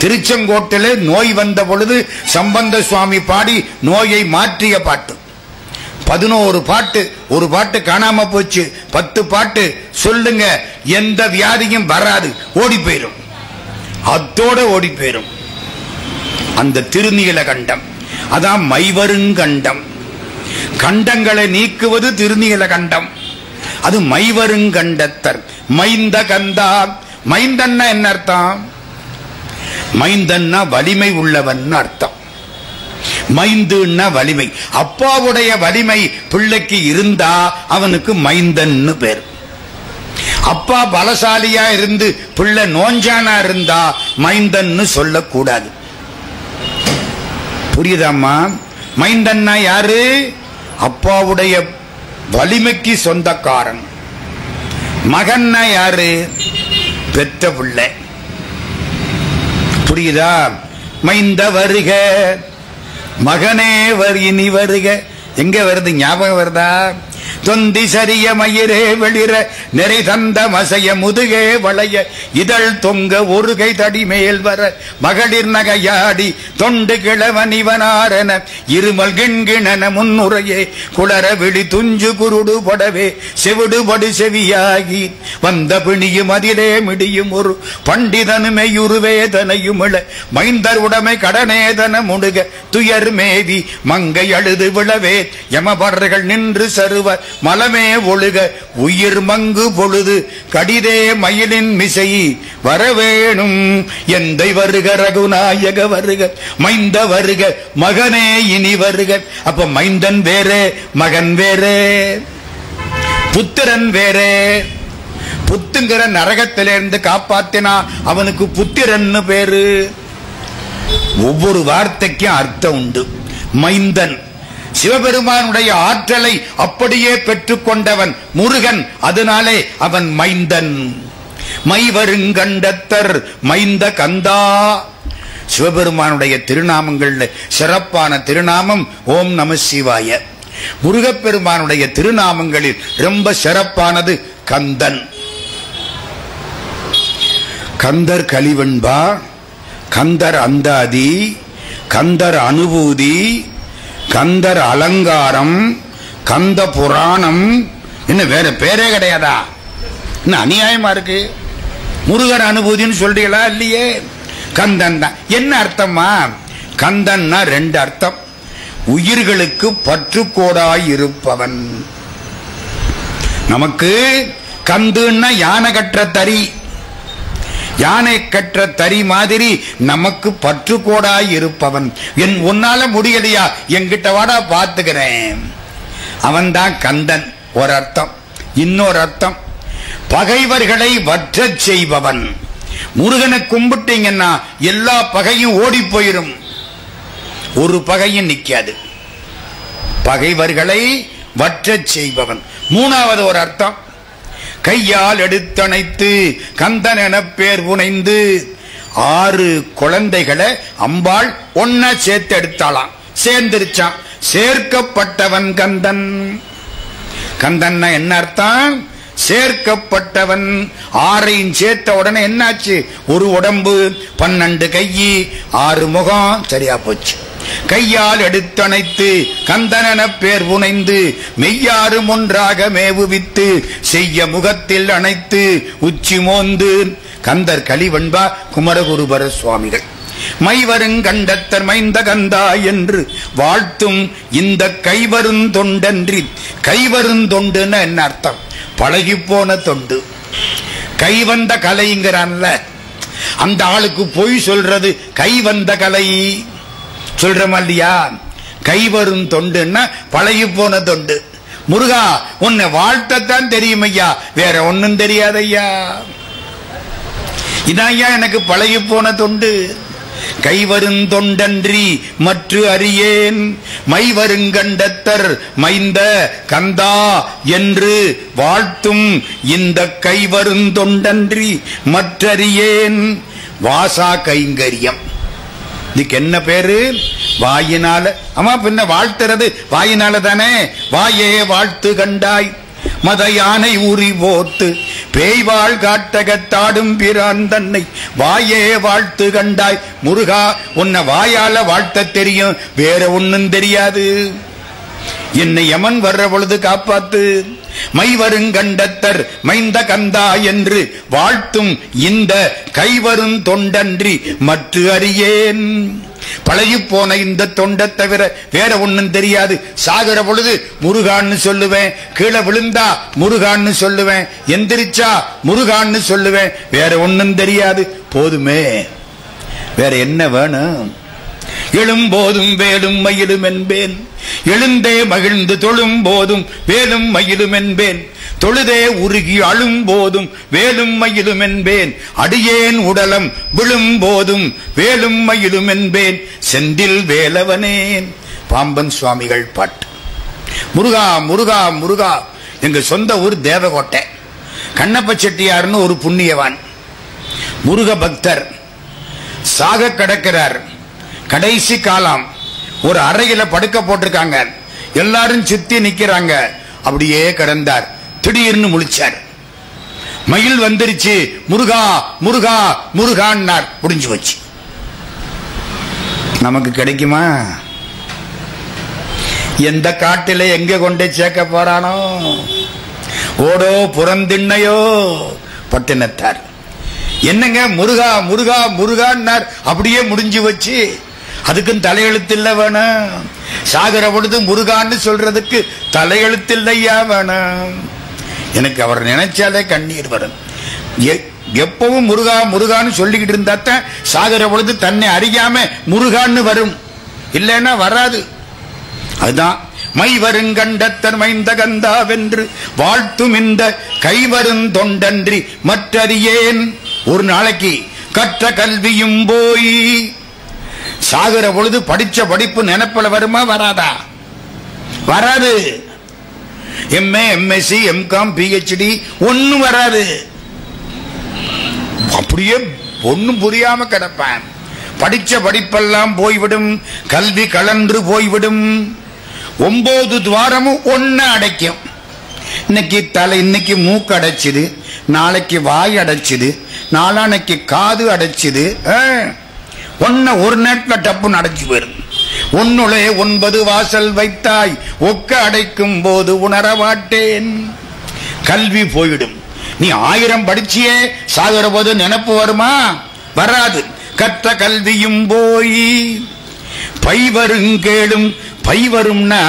திருச்செங்கோட்டிலே நோய் வந்த பொழுது சம்பந்த சுவாமி பாடி நோயை மாற்றிய பாட்டு. 11 பாட்டு. ஒரு பாட்டு காணாம போச்சு. 10 பாட்டு சொல்லுங்க. எந்த வியாதியும் வராது, ஓடி போயிரும். அத்தோட ஓடி போயிரும். அந்த திருநீலகண்டம் அதான் மைவருங்கண்டம். கண்டங்களை நீக்குவது திருநீலகண்டம். அது மைவருங்கண்டத்தர். மைந்த கந்தா. மைந்தன்னா என்ன அர்த்தம்? மைந்தன்னா வலிமை உள்ளவன் அர்த்தம். மைந்துன்னா வலிமை. அப்பாவுடைய வலிமை பிள்ளைக்கு இருந்தா அவனுக்கு மைந்தன்னு பேர். அப்பா பலசாலியா இருந்து பிள்ளை நோஞ்சானா இருந்தா மைந்தன்னு சொல்லக்கூடாது. புரியுதாம்மா? மைந்தன்னா யாரு? அப்பாவுடைய வலிமைக்கு சொந்தக்காரன். மகன்னா யாரு? பெற்ற பிள்ளை. புரியுதா? மைந்த வருக, மகனே இனி வருக. எங்க வருது? ஞாபகம் வருதா? தொந்தி சரிய மயிரே வெளிர நிறை தந்த மசைய முதுகே வளைய இதழ் தொங்க ஒரு கை தடி மேல் வர மகளிர் நகையாடி தொண்டு கிழவன் இவனாரென இருமல் கிண்கிணன முன்னுரையே குளர விழி துஞ்சு குருடு படவே செவிடுபடு செவியாகி வந்த பிணியும் அதிலே மிடியும் ஒரு பண்டிதனுமையுருவேதனையும் இள மைந்தர் உடைமை கடனேதன முடுக துயர் மேவி மங்கை அழுது விழவே யமபர்கள் நின்று சருவ மலமே ஒழுக உயிர் மங்கு பொழுது கடிதே மயிலின் மிசை வரவேணும் எந்தை வருக ரகுநாயக வருக மைந்த வருக மகனே இனி வருக. அப்ப மைந்தன் வேறே, மகன் வேறே, புத்திரன் வேறே. புத்துங்கிற நரகத்திலிருந்து காப்பாத்தினா அவனுக்கு புத்திரன்னு பேரு. ஒவ்வொரு வார்த்தைக்கும் அர்த்தம் உண்டு. மைந்தன் சிவபெருமானுடைய ஆற்றலை அப்படியே பெற்றுக்கொண்டவன் முருகன், அதனாலே அவன் மைந்தன். மைவருங்கண்டத்தர் மைந்த கந்தா. சிவபெருமானுடைய திருநாமங்கள்ல சிறப்பான திருநாமம் ஓம் நம சிவாய. முருகப்பெருமானுடைய திருநாமங்களில் ரொம்ப சிறப்பானது கந்தன். கந்தர் கலிவெண்பா, கந்தர் அந்தாதி, கந்தர் அனுபூதி, கந்தர் அலங்காரம், கந்த புராணம். என்ன வேற பேரே கிடையாதா? என்ன அநியாயமா இருக்கு? முருகர் அனுபூதின்னு சொல்றீங்களா? இல்லையே, கந்தன் தான். என்ன அர்த்தமா? கந்தன்னா ரெண்டு அர்த்தம். உயிர்களுக்கு பற்றுக்கோடாய் இருப்பவன். நமக்கு கந்துன்னா யானை கற்ற தறி, யானை கற்ற தறி மாதிரி நமக்கு பற்றுக்கோடாய் இருப்பவன். உன்னால முடியலையா, என்கிட்ட வாடா பார்த்துக்கிறேன். அவன் தான் கந்தன் ஒரு அர்த்தம். இன்னொரு அர்த்தம், பகைவர்களை வற்றச் செய்பவன். முருகனை கும்பிட்டீங்கன்னா எல்லா பகையும் ஓடி போயிரும், ஒரு பகையும் நிக்காது. பகைவர்களை வற்றச் செய்பவன். மூணாவது ஒரு அர்த்தம், கையால் எடுத்தணைத்து கந்தன் என பேர் புனைந்து. 6 குழந்தைகளை அம்பாள் ஒன்ன சேர்த்து எடுத்தாளாம், சேர்ந்துருச்சான். சேர்க்கப்பட்டவன் கந்தன். கந்தன் என்ன அர்த்தம்? சேர்க்கப்பட்டவன். 6ஐயும் சேர்த்த உடனே என்னாச்சு? ஒரு உடம்பு, 12 கை, 6 முகம். சரியா போச்சு. கையால் எடுத்தணைத்து கந்தன பேர் புனைந்து மெய்யாரும் ஒன்றாக மேவுவித்து செய்ய முகத்தில் அணைத்து உச்சி மோந்து. கந்தர் கலிவெண்பா குமரகுருபர சுவாமிகள். மைவருங்கண்டத்தர் மைந்த கந்தா என்று வாழ்த்தும் இந்த கைவருந்தொண்டன்றி. கைவருந்தொண்டுன்னு என்ன அர்த்தம்? பழகி போன தொண்டு. கைவந்த கலைங்கிறான்ல, அந்த ஆளுக்கு பொய் சொல்றது கைவந்த கலை சொல்றோம் இல்லையா? கைவரும் தொண்டுன்னா பழகி போன தொண்டு. முருகா உன்னை வாழ்த்தத்தான் தெரியும் ஐயா, வேற ஒன்னும் தெரியாதையா. இதான் ஐயா எனக்கு பழகி போன தொண்டு. கைவருந்தொண்டன்றி மற்ற அறியேன். மைவருங்கண்டத்தர் மைந்த கந்தா என்று வாழ்த்தும் இந்த கைவருந்தொண்டன்றி மற்றறியேன். வாசா கைங்கரியம். இதுக்கு என்ன பேரு? வாயினால. ஆமா, பின்ன வாழ்த்துறது வாயினால தானே. வாயே வாழ்த்து கண்டாய் மத யானை ஊறி போத்து பேய்வாள் காட்டகத்தாடும் பிரான் தன்னை வாயே வாழ்த்து கண்டாய். முருகா உன்னை வாயால வாழ்த்த தெரியும், வேற ஒன்னும் தெரியாது. என்னை யமன் வர்ற பொழுது காப்பாத்து. மைவருங்கண்டத்தர் மைந்த கந்தா என்று வாழ்த்தும் இந்த கைவரும் தொண்டன்றி மற்ற அறியேன். பழகி போன இந்த தொண்டை தவிர வேற ஒன்னும் தெரியாது. சாகிற பொழுது முருகான்னு சொல்லுவேன், கீழே விழுந்தா முருகான்னு சொல்லுவேன், எந்திரிச்சா முருகான்னு சொல்லுவேன், வேற ஒன்னும் தெரியாது. போதுமே, வேற என்ன வேணும்? எழும்போதும் வேலும் மயிலும் என்பேன், எழுந்தே மகிழ்ந்து தொழும் போதும் வேலும் மயிலும் என்பேன், தொழுதே உருகி அழும் போதும் வேலும் மயிலும் என்பேன், அடியேன் உடலம் விழும் போதும் வேலும் மயிலும் என்பேன், செந்தில் வேலவனேன். பாம்பன் சுவாமிகள் பாட்டு. முருகா முருகா முருகா. எங்க சொந்த ஊர் தேவகோட்டை. கண்ணப்ப செட்டியார்னு ஒரு புண்ணியவான் முருக பக்தர் சாக கிடக்கிறார். கடைசி காலம். ஒரு அறையில படுக்க போட்டிருக்காங்க, எல்லாரும் சுத்தி நிக்கிறாங்க. அப்படியே கிடந்தார். திடீர்னு முழிச்சார். மயில் வந்துருச்சு. முருகா முருகா முருகான்னார். முடிஞ்சு வச்சு. நமக்கு கிடைக்குமா? எந்த காட்டில எங்க கொண்டு சேர்க்க போறானோ? ஓடோ புறந்திண்ணையோ பட்டினத்தார். என்னங்க முருகா முருகா முருகான்னார். அப்படியே முடிஞ்சு வச்சு. அதுக்கும் தலையெழுத்தில்ல வேணும். சாகர பொழுது முருகான்னு சொல்றதுக்கு தலையெழுத்தில்லையா வேணும். எனக்கு அவர் நினைச்சாலே கண்ணீர் வரும். எப்பவும் முருகா முருகான்னு சொல்லிக்கிட்டு இருந்தாத்தான் சாகர பொழுது தன்னை அறியாம முருகான்னு வரும், இல்லைன்னா வராது. அதுதான் மைவருங்கண்டத்தர் மைந்த கந்தாவென்று வாழ்த்தும் இந்த கைவருந்தொண்டன்றி மற்றறியேன். ஒரு நாளைக்கு கற்ற கல்வியும் போய் சாகுற பொழுது படிச்ச படிப்பு நினைப்பல வருமா வராதா? வராது. எம்ஏ, எம்எஸ்சி, எம்காம், பிஹெச்டி ஒன்னும் வராது. அப்படியே ஒன்னும் புரியாம கிடப்பேன். படிச்ச படிப்பெல்லாம் போய்விடும், கல்வி கலன்று போய்விடும். 9 துவாரமும் ஒன்னு அடைக்கும். இன்னைக்கு மூக்கு அடைச்சுது, நாளைக்கு வாய் அடைச்சுது, நாளானைக்கு காது அடைச்சுது. ஒரு நேரத்துல டப்பு அடைச்சு போயிரும். ஒன்னுளே 9 வாசல் வைத்தாய் ஒக்க அடைக்கும் போது உணரவாட்டேன். கல்வி போயிடும். நீ 1000 படிச்சியே சாகுற போது நினைப்பு வருமா? வராது. கற்ற கல்வியும் போய் பைவருங்கேளும். பைவரும்னா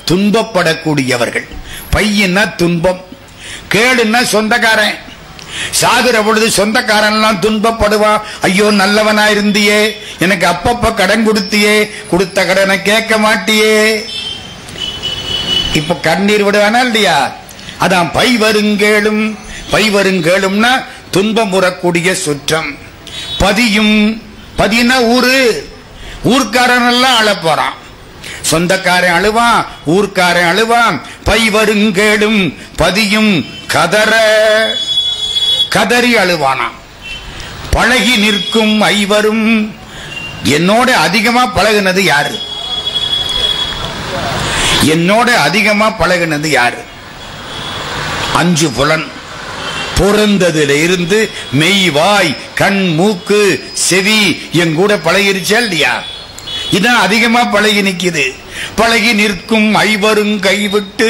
துன்பப்படக்கூடியவர்கள். பையன்னா துன்பம், கேளுன்னா சொந்தக்காரன். சாகுற பொழுது சொந்தக்காரன்லாம் துன்பப்படுவான். ஐயோ நல்லவனா இருந்தியே, எனக்கு அப்பப்ப கடன் கொடுத்தியே, கொடுத்த கடனை கேட்க மாட்டியே, இப்ப கண்ணீர் விடுவானா இல்லையா? அதான் பைவருங்கேளும். பைவருங்கேளும்னா துன்பம் உறக்கூடிய சுற்றம். பதியும். பதினா ஊர்க்காரன் எல்லாம் அழ போறான். சொந்தக்காரன் அழுவான், ஊர்க்காரன் அழுவான். பைவருங்கேளும் பதியும் கதற. கதறி அழுவானா. பழகி நிற்கும் ஐவரும். என்னோட அதிகமா பழகுனது யாரு? என்னோட அதிகமா பழகுனது யாரு? 5 புலன். பிறந்ததுல இருந்து மெய், வாய், கண், மூக்கு, செவி எங்கூட பழகிருச்சா இல்லையா? இதான் அதிகமா பழகி நிக்குது. பழகி நிற்கும் ஐவரும் கைவிட்டு.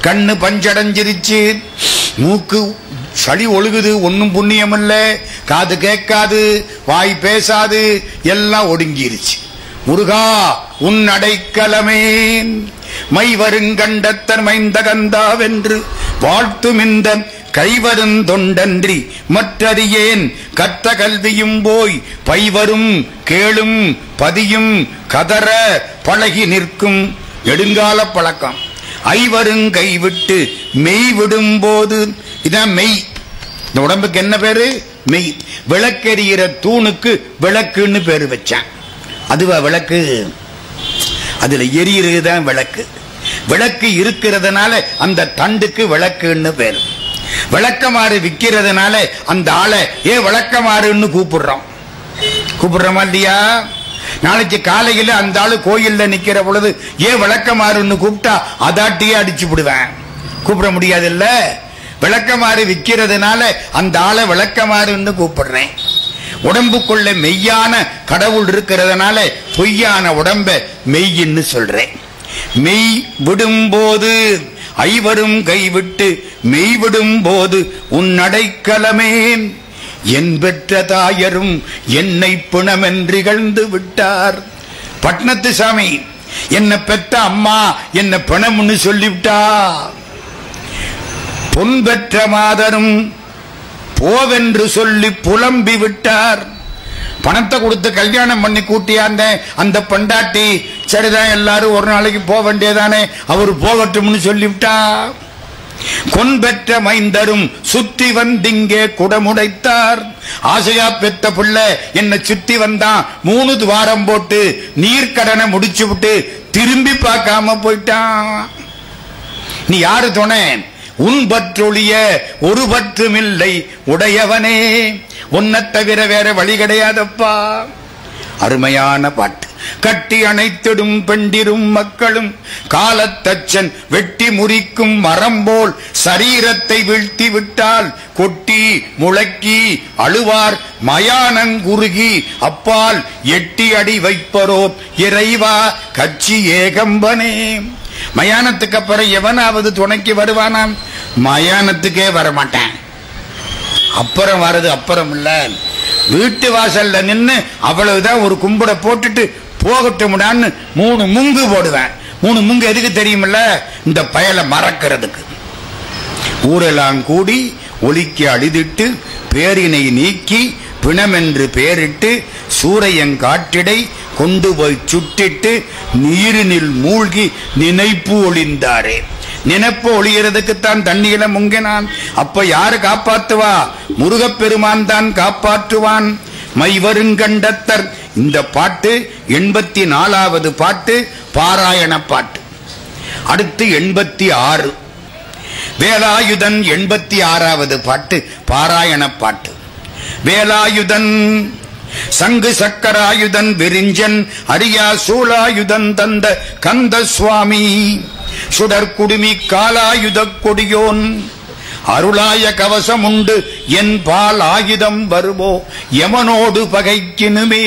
கண்ணு பஞ்சடைஞ்சிருச்சு, மூக்கு சளி ஒழுகுது, ஒன்னும் புண்ணியம் இல்ல, காது கேட்காது, வாய் பேசாது, எல்லாம் ஒடுங்கிருச்சு. முருகா உன் அடைக்கலமே. மைவருங்கண்டத்தர் மைந்த கந்தாவென்று வாழ்த்தும் இந்த கைவருந்தொண்டன்றி மற்றறியேன். கற்ற கல்வியும் போய் பைவரும் கேளும் பதியும் கதற பழகி நிற்கும். நெடுங்கால பழக்கம். ஐவரும் கைவிட்டு மெய் விடும் போது. இதான் மெய். இந்த உடம்புக்கு என்ன பேரு? மெய். விளக்கெறிகிற தூணுக்கு விளக்குன்னு பேரு வச்சான். அதுவா விளக்கு? அதுல எரியுறதுதான் விளக்கு. விளக்கு இருக்கிறதுனால அந்த தண்டுக்கு விளக்குன்னு பேரு. விளக்கமாறு விக்கிறதுனால அந்த ஆளை விளக்கமாறுன்னு கூப்பிடுறோமா இல்லையா? நாளைக்கு காலையில அந்த ஆளு கோயில்ல நிக்கிற பொழுது விளக்கமாறுன்னு கூப்பிட்டா அதாட்டியே அடிச்சு விடுவேன். கூப்பிட முடியாது இல்ல? விளக்கமாறு விக்கிறதுனால அந்த ஆளை விளக்கமாறுன்னு கூப்பிடுறேன். உடம்புக்குள்ள மெய்யான கடவுள் இருக்கிறதுனால பொய்யான உடம்ப மெய்ன்னு சொல்றேன். மெய் விடும்போது ஐவரும் கைவிட்டு மெய் விடும் போது உன் அடைக்கலமே. என் பெற்ற தாயரும் என்னை பிணமென்றிகழ்ந்து விட்டார். பட்னத்து சாமி என்ன பெற்ற அம்மா என்ன பிணம்னு சொல்லிவிட்டா. பொன் பெற்ற மாதரும் போவென்று சொல்லி புலம்பி விட்டார். பணத்தை கொடுத்து கல்யாணம் பண்ணி கூட்டியாந்த அந்த பெண்டாட்டி சரிதான், எல்லாரும் ஒரு நாளைக்கு போக வேண்டியதானே, அவரு போகட்டும்னு சொல்லிவிட்டா. கொன் பெற்ற மைந்தரும் சுத்தி வந்திங்கே குடமுடைத்தார். ஆசையா பெத்த பிள்ளை என்ன சுத்தி வந்தான், 3 துவாரம் போட்டு நீர்க்கடனை முடிச்சு விட்டு திரும்பி பார்க்காம போயிட்டான். நீ யாரு துணை? உன் பற்றொழிய ஒரு பற்றுமில்லை உடையவனே, உன்னை தவிர வேற வழி கிடையாதப்பா. அருமையான பாட்டு. கட்டி அணைத்திடும் பெண்டிரும் மக்களும் காலத்தச்சன் வெட்டி முறிக்கும் மரம் போல் சரீரத்தை வீழ்த்தி விட்டால் கொட்டி முழக்கி அழுவார் மயானங்குருகி அப்பால் எட்டி அடி வைப்பரோ இறைவா கட்சி ஏகம்பனே. மயானத்துக்கு அப்புறம் எவனாவது துணைக்கு வருவானாம்? மயானத்துக்கே வரமாட்டேன். அப்புறம் வர்றது அப்புறம் இல்ல, வீட்டு வாசல்ல நின்று அவ்வளவுதான் ஒரு கும்பிட போட்டுட்டு போகட்டும்டான்னு 3 முங்கு போடுவேன். 3 முங்கு எதுக்கு தெரியுமில்ல? இந்த பயலை மறக்கிறதுக்கு. ஊரெல்லாம் கூடி ஒலிக்கு அழிதிட்டு பேரினை நீக்கி பிணமென்று பேரிட்டு சூரையங்காட்டிடை கொண்டு போய் சுட்டிட்டு நீரினில் மூழ்கி நினைப்பு ஒளிந்தாரே. நினைப்பு ஒளியறதுக்குத்தான் தண்ணியில முங்கினான். அப்ப யாரு காப்பாற்றுவா? முருகப்பெருமான் தான் காப்பாற்றுவான். மைவருங்கண்டத்தர். இந்த பாட்டு 84வது பாட்டு, பாராயண பாட்டு. அடுத்து 86 வேலாயுதன். 86வது பாட்டு பாராயண பாட்டு. வேலாயுதன் சங்கு சக்கராயுதன் விரிஞ்சன் அரியா சூலாயுதன் தந்த கந்த சுவாமி சுடற்குடுமி காலாயுத கொடியோன் அருளாய கவசம் உண்டு என் பால் ஆயுதம் வருவோ யமனோடு பகைக்கினுமே.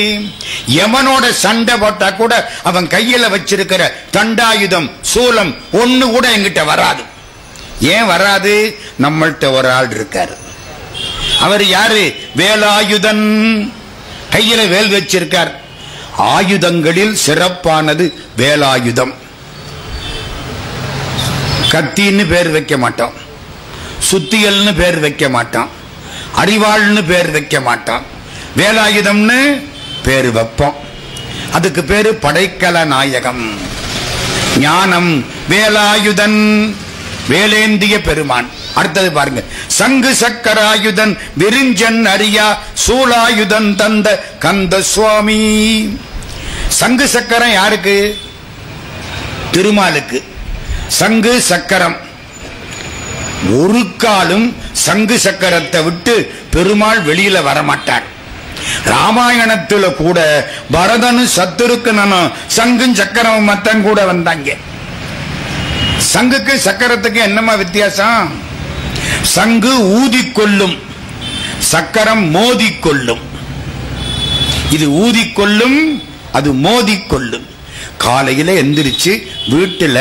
யமனோட சண்டை போட்டா கூட அவன் கையில வச்சிருக்கிற தண்டாயுதம் சூலம் ஒண்ணு கூட என்கிட்ட வராது. ஏன் வராது? நம்மள்கிட்ட ஒரு ஆள் இருக்காரு. அவர் யாரு? வேலாயுதன். கையில வேல் வச்சிருக்கார். ஆயுதங்களில் சிறப்பானது வேலாயுதம். கத்தின்னு பேர் வைக்க மாட்டோம், சுத்தியல்னு பேர் வைக்க மாட்டான், அறிவாள்னு பேர் வைக்க மாட்டான். வேலாயுதம்னு பேர் வைப்போம். அதுக்கு பேரு படைக்கல நாயகம். ஞானம் வேலாயுதன், வேலேந்திய பெருமான். அடுத்தது பாருங்க. சங்கு சக்கராயுதன் விரிஞ்சன் அரியா சூலாயுதன் தந்த கந்த சுவாமி. சங்கு சக்கரம் யாருக்கு? திருமாலுக்கு. சங்கு சக்கரம். ஒரு காலும் சங்கு சக்கரத்தை விட்டு பெருமாள் வெளியில வரமாட்டார். ராமாயணத்துல கூட பரதனு சத்துருக்கனும் சங்கும் சக்கரம் மத்தன் கூட வந்தாங்க. சங்குக்கு சக்கரத்துக்கு என்னமா வித்தியாசம்? சங்கு ஊதிக்கொள்ளும், சக்கரம் மோதிக்கொள்ளும். இது ஊதிக்கொள்ளும், அது மோதிக்கொள்ளும். காலையில எந்திரிச்சு வீட்டுல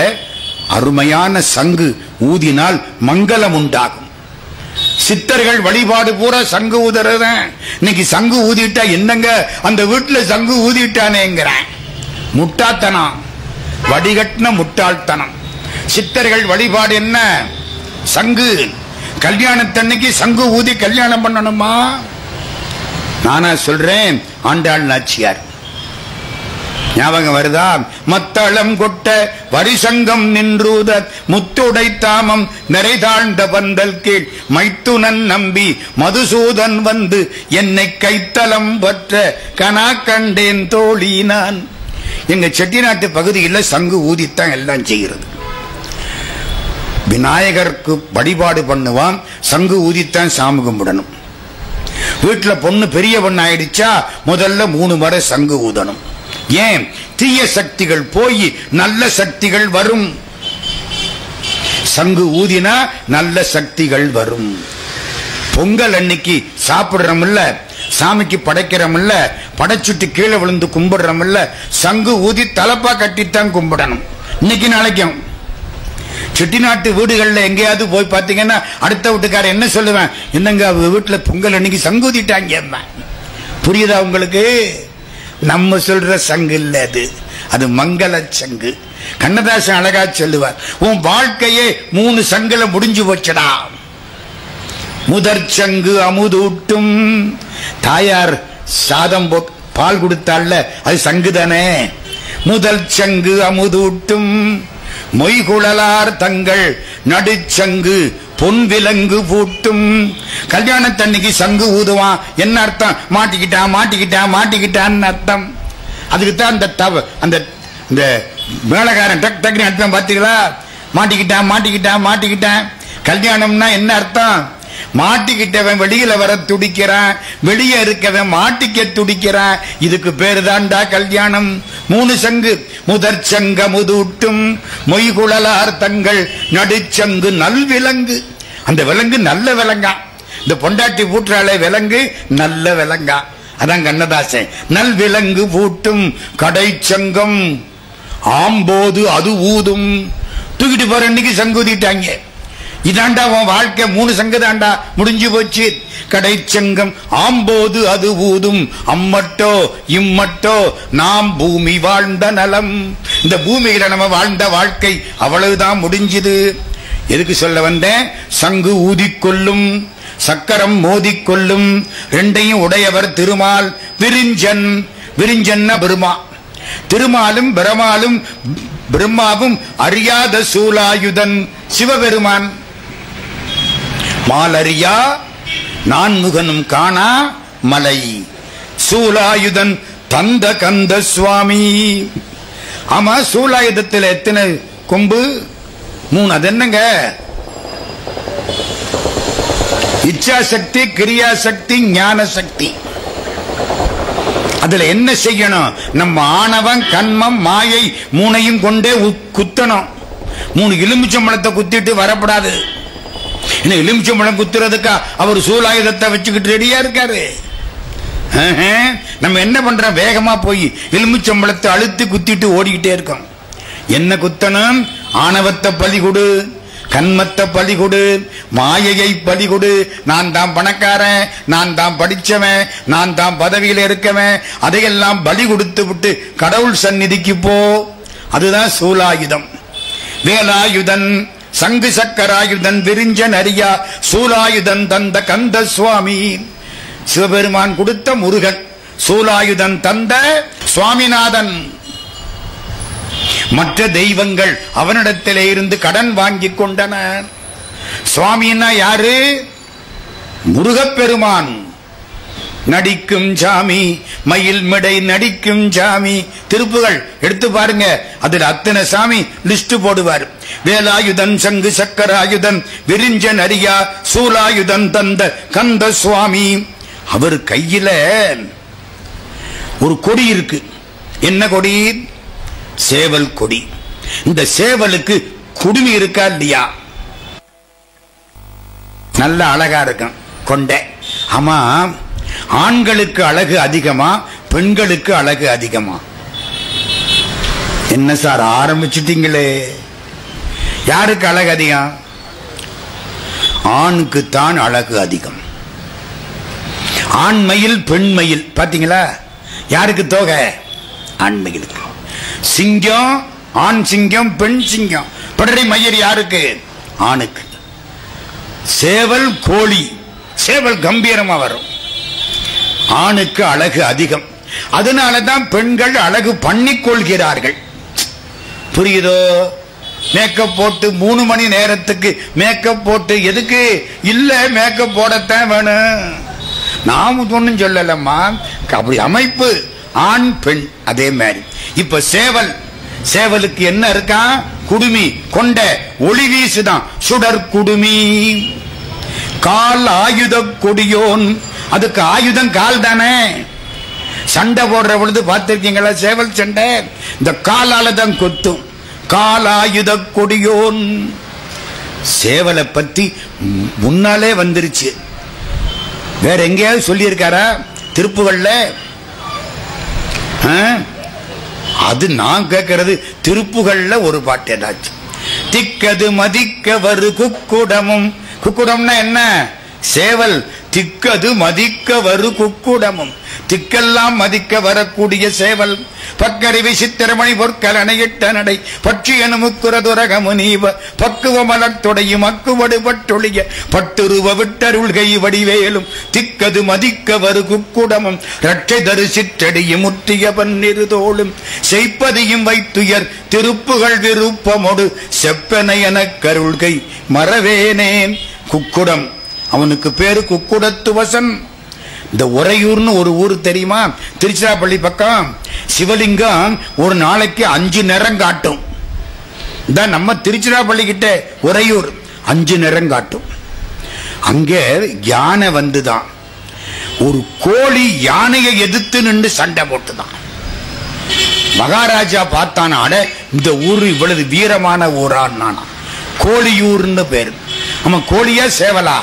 அருமையான சங்கு ஊதினால் மங்களம் உண்டாகும். சித்தர்கள் வழிபாடு பூரா சங்கு ஊதுறத. இன்னைக்கு சங்கு ஊதிட்டா என்னங்க அந்த வீட்டுல சங்கு ஊதிட்டானேங்கிறேன். முட்டாள்தனம், வடிகட்டின முட்டாள்தனம். சித்தர்கள் வழிபாடு என்ன? சங்கு. கல்யாணத்தன்னைக்கு சங்கு ஊதி கல்யாணம் பண்ணணுமா? நானா சொல்றேன்? ஆண்டாள் நாச்சியார் ஞாபகம் வருதா? மத்தளம் கொட்ட வரிசங்கம் நின்றூத முத்துடை தாமம் நிறைதாழ்ந்த பந்தல் கீழ் மைத்துனன் நம்பி மதுசூதன் வந்து என்னை கைத்தலம் பற்ற கனா கண்டேன் தோழி நான். எங்க செட்டிநாட்டு பகுதியில் சங்கு ஊதித்தான் எல்லாம் செய்கிறது. விநாயகருக்கு வழிபாடு பண்ணுவான், சங்கு ஊதித்தான் சாமி கும்பிடணும். வீட்டுல பொண்ணு பெரிய பொண்ணு ஆயிடுச்சா முதல்ல 3 முறை சங்கு ஊதணும். ஏன்? தீய சக்திகள் போய் நல்ல சக்திகள் வரும். சங்கு ஊதினா நல்ல சக்திகள் வரும். பொங்கல் அன்னைக்கு சாப்பிடுறோம்ல, சாமிக்கு படைக்கிறோம்ல, படைச்சுட்டு கீழே விழுந்து கும்பிடுறோம்ல, சங்கு ஊதி தலப்பா கட்டித்தான் கும்பிடணும். இன்னைக்கு நாளைக்கும் செட்டிநாட்டு வீடுகள்ல எங்கேயாவது போய் பாத்தீங்கன்னா அடுத்த வீட்டுக்கார என்ன சொல்லுவேன்? என்னங்க வீட்டுல பொங்கல் அன்னைக்கு சங்கு ஊதிட்டாங்க. புரியுதா உங்களுக்கு? நம்ம சொல்ற சங்கு இல்ல அது, அது மங்கள சங்கு. கண்ணதாசன் அழகா சொல்லுவார், உன் வாழ்க்கையே 3 சங்குல முடிஞ்சு போச்சடா. முதற் சங்கு அமுதூட்டும். தாயார் சாதம் பால் கொடுத்தாள்ல, அது சங்கு தானே. முதல் சங்கு அமுதூட்டும் மொய்குழலார் தங்கள் நடுச்சங்கு பொன் விலங்கு பூட்டும். கல்யாணத்தன்னைக்கு சங்கு ஊதுவான். என்ன அர்த்தம்? மாட்டிக்கிட்டான் மாட்டிக்கிட்டான் மாட்டிக்கிட்டான்னு அர்த்தம். அதுக்குத்தான் அந்த இந்த மேலகாரன் டக் டக்குன்னு அர்த்தம் பார்த்தீங்களா? மாட்டிக்கிட்டான் மாட்டிக்கிட்டான் மாட்டிக்கிட்டான். கல்யாணம்னா என்ன அர்த்தம்? மாட்டிக்கிட்டவன் வெளியில வர துடிக்கிறான், வெளியே இருக்கவன் மாட்டிக்க துடிக்கிறான். இதுக்கு பேரு தான்டா கல்யாணம். 3 சங்கு. முதற் சங்க முதூட்டும் மொய்குழலார் தங்கள் நடுச்சங்கு நல்விலங்கு. அந்த விலங்கு நல்ல விலங்கா. இந்த பொண்டாட்டி பூற்றாலே விலங்கு நல்ல விலங்கா. அதான் கண்ணதாசன். நல்விலங்கு பூட்டும் கடைச்சங்கம் ஆம்போது அது ஊதும். தூக்கிட்டு போற அன்னைக்கு சங்குதிட்டாங்க. இதாண்டா உன் வாழ்க்கை. 3 சங்கு தாண்டா முடிஞ்சு போச்சு. கடைச்சங்கம் ஆம்போது அது ஊதும் அம்மட்டோ இம்மட்டோ நாம் பூமி வாழ்ந்த நலம். இந்த பூமியில நம்ம வாழ்ந்த வாழ்க்கை அவ்வளவுதான் முடிஞ்சது. எதுக்கு சொல்ல வந்தேன்? சங்கு ஊதிக்கொள்ளும், சக்கரம் மோதிக்கொள்ளும். 2ஐயும் உடையவர் திருமால். விரிஞ்சன். விரிஞ்சன்னா பெருமா. திருமாலும் பிரம்மாவும் அறியாத சூலாயுதன் சிவபெருமான். மாலறியா நான்முகனும் காணா மலை சூலாயுதன் தந்த கந்த சுவாமி. ஆமா, சூலாயுதத்தில் எத்தனை கொம்பு? 3. அது என்னங்க? இச்சா சக்தி, கிரியா சக்தி, ஞான சக்தி. அதுல என்ன செய்யணும்? நம்ம ஆணவம், கண்மம், மாயை 3ஐயும் கொண்டே குத்தணும். 3 எலுமிச்சம்பழத்தை குத்திட்டு வரப்படாது. எலுமிச்சம்பழம் குத்துறதுக்கா அவர் சூலாயுதத்தை வச்சுக்கிட்டு ரெடியா இருக்காரு. நம்ம என்ன பண்றோம்? வேகமா போய் எலுமிச்சம்பழத்தை அழுத்தி குத்திட்டு ஓடிக்கிட்டே இருக்கோம். என்ன குத்தணும்? ஆணவத்தை பலிகொடு, கண்மத்தை பலிகொடு, மாயையை பலிகொடு. நான் தான் பணக்காரன், நான் தான் படிச்சவன், நான் தான் பதவியில் இருக்கவன், அதையெல்லாம் பலி கொடுத்து விட்டு கடவுள் சந்நிதிக்கு போ. அதுதான் சூலாயுதம். வேலாயுதன் சங்கு சக்கராயுதன் விரிஞ்சன் அறியா சூலாயுதன் தந்த கந்த சுவாமி. சிவபெருமான் கொடுத்த முருகன், சூலாயுதன் தந்த சுவாமிநாதன். மற்ற தெய்வங்கள் அவனிடத்திலே இருந்து கடன் வாங்கி கொண்டன. சுவாமின்னா யாரு? முருகப்பெருமான். நடிக்கும் சாமி, மயில் மிடை நடிக்கும் சாமி. திருப்புகள் எடுத்து பாருங்க, அதுல அத்தனை சாமி லிஸ்ட் போடுவார். வேலாயுதன் சங்கு சக்கராயுதன் விரிஞ்சன் அறியா சூலாயுதன் தந்த கந்த சுவாமி. அவர் கையில ஒரு கொடி இருக்கு. என்ன கொடி? சேவல் கொடி. இந்த சேவலுக்கு குடுமி இருக்கா இல்லையா? நல்ல அழகா இருக்கும் கொண்ட. ஆமா, ஆண்களுக்கு அழகு அதிகமா, பெண்களுக்கு அழகு அதிகமா? என்ன சார் ஆரம்பிச்சுட்டீங்களே? யாருக்கு அழகு அதிகம்? ஆணுக்கு தான் அழகு அதிகம். ஆண்மயில் பெண்மயில் பாத்தீங்களா? யாருக்கு தோகை? ஆண்மயிலுக்கு. சிங்கம், ஆண் சிங்கம், பெண் சிங்கம். படரை மயிர் யாருக்கு? ஆணுக்கு. சேவல் கோழி, சேவல் கம்பீரமா வரும். ஆணுக்கு அழகு அதிகம். அதனாலதான் பெண்கள் அழகு பண்ணிக் கொள்கிறார்கள். புரியுதோ? மேக்கப் போட்டு 3 மணி நேரத்துக்கு மேக்கப் போட்டு எதுக்கு? இல்ல மேக்கப் போடத்தான் வேணும். நாம ஒன்னும் சொல்லலம்மா, அப்படி அமைப்பு. ஆண் பெண் அதே மாதிரி. இப்ப சேவலுக்கு என்ன இருக்கா? குடுமி கொண்ட ஒளி வீசுதான் சுடர் குடுமி. கால் ஆயுத கொடியோன். அதுக்கு ஆயுதம் கால் தானே. சண்டை போடுற பொழுது பார்த்திருக்கீங்களா சேவல் சண்டை? இந்த காலால தான் கொத்தும். கால் ஆயுத கொடியோன். சேவலை பத்தி முன்னாலே வந்துருச்சு. வேற எங்கேயாவது சொல்லி இருக்காரா திருப்புகள்ல? அது நான் கேட்கிறது திருப்புகள்ல ஒரு பாட்டு ஏதாச்சும். திக்கது மதிக்க வரு குக்குடமும். குக்குடம்னா என்ன? சேவல். திக்கது மதிக்க வரு குக்குடமும். திக்கெல்லாம் மதிக்க வரக்கூடிய சேவல். பக்கறிவி சித்திரமணி பொற்கலனையிட்ட நடை பட்சியனு முக்குரதுரக முனீவ பக்குவ மலர்த்தொடையும் அக்குவடு பட்டொழிய பட்டுருவ விட்டருள்கை வடிவேலும் திக்கது மதிக்க வரு குக்குடமும் இரட்டை தரு சிற்றடியும் முற்றிய பன்னிருதோளும் செய்ப்பதியும் வைத்துயர் திருப்புகள் விருப்பமொடு செப்பனை என கருள்கை மறவேனேன். குக்குடம், அவனுக்கு பேரு குக்குடத்து வசன். இந்த உறையூர்னு ஒரு ஊர் தெரியுமா? திருச்சிராப்பள்ளி பக்கம். சிவலிங்கம் ஒரு நாளைக்கு 5 நிறம் காட்டும். நம்ம திருச்சிராப்பள்ளி கிட்ட உறையூர் 5 நிறம் காட்டும். அங்கே யானை வந்துதான். ஒரு கோழி யானையை எதிர்த்து நின்று சண்டை போட்டுதான். மகாராஜா பார்த்தான, இந்த ஊர் இவ்வளவு வீரமான ஊரான். கோழியூர்னு பேரு. ஆமா, கோழியா சேவலா?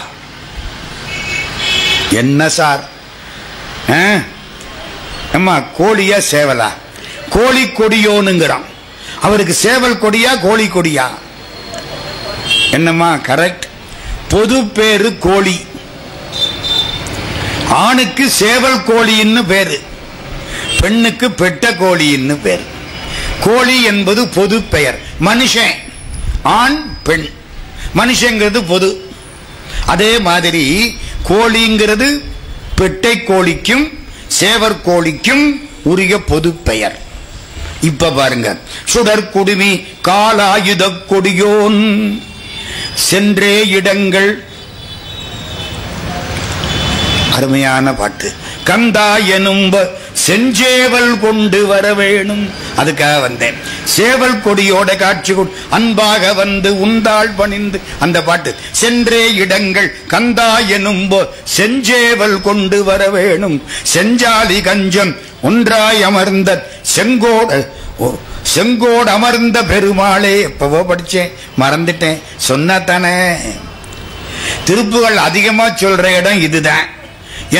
என்ன சார்? அம்மா, கோழியா சேவலா? கோழி கொடியோனுங்கிறான். அவருக்கு சேவல் கொடியா கோழி கொடியா? என்னம்மா கரெக்ட்? பொது பேரு கோழி. ஆணுக்கு சேவல் கோழின்னு பேரு, பெண்ணுக்கு பெட்ட கோழின்னு பேரு. கோழி என்பது பொது பெயர். மனுஷன் ஆண் பெண், மனுஷங்கிறது பொது. அதே மாதிரி கோழிங்கிறது பெட்டை கோழிக்கும் சேவர் கோழிக்கும் உரிய பொது பெயர். இப்ப பாருங்க, சுடர் குடுமி காலாயுத கொடியோன் சென்றே இடங்கள். அருமையான பாட்டு. கந்தா எனும் செஞ்சேவல் கொண்டு வர வேணும். அதுக்காக வந்தேன். சேவல் கொடியோட காட்சி அன்பாக வந்து உந்தாள் பணிந்து, அந்த பாட்டு. சென்றே இடங்கள் கந்தா எனும் செஞ்சேவல் கொண்டு வர வேணும். செஞ்சாலி கஞ்சம் ஒன்றாய் அமர்ந்த செங்கோடு அமர்ந்த பெருமாளே. எப்பவோ படிச்சேன், மறந்துட்டேன். சொன்னாத்தானே. திருப்புகள் அதிகமா சொல்ற இடம் இதுதான்.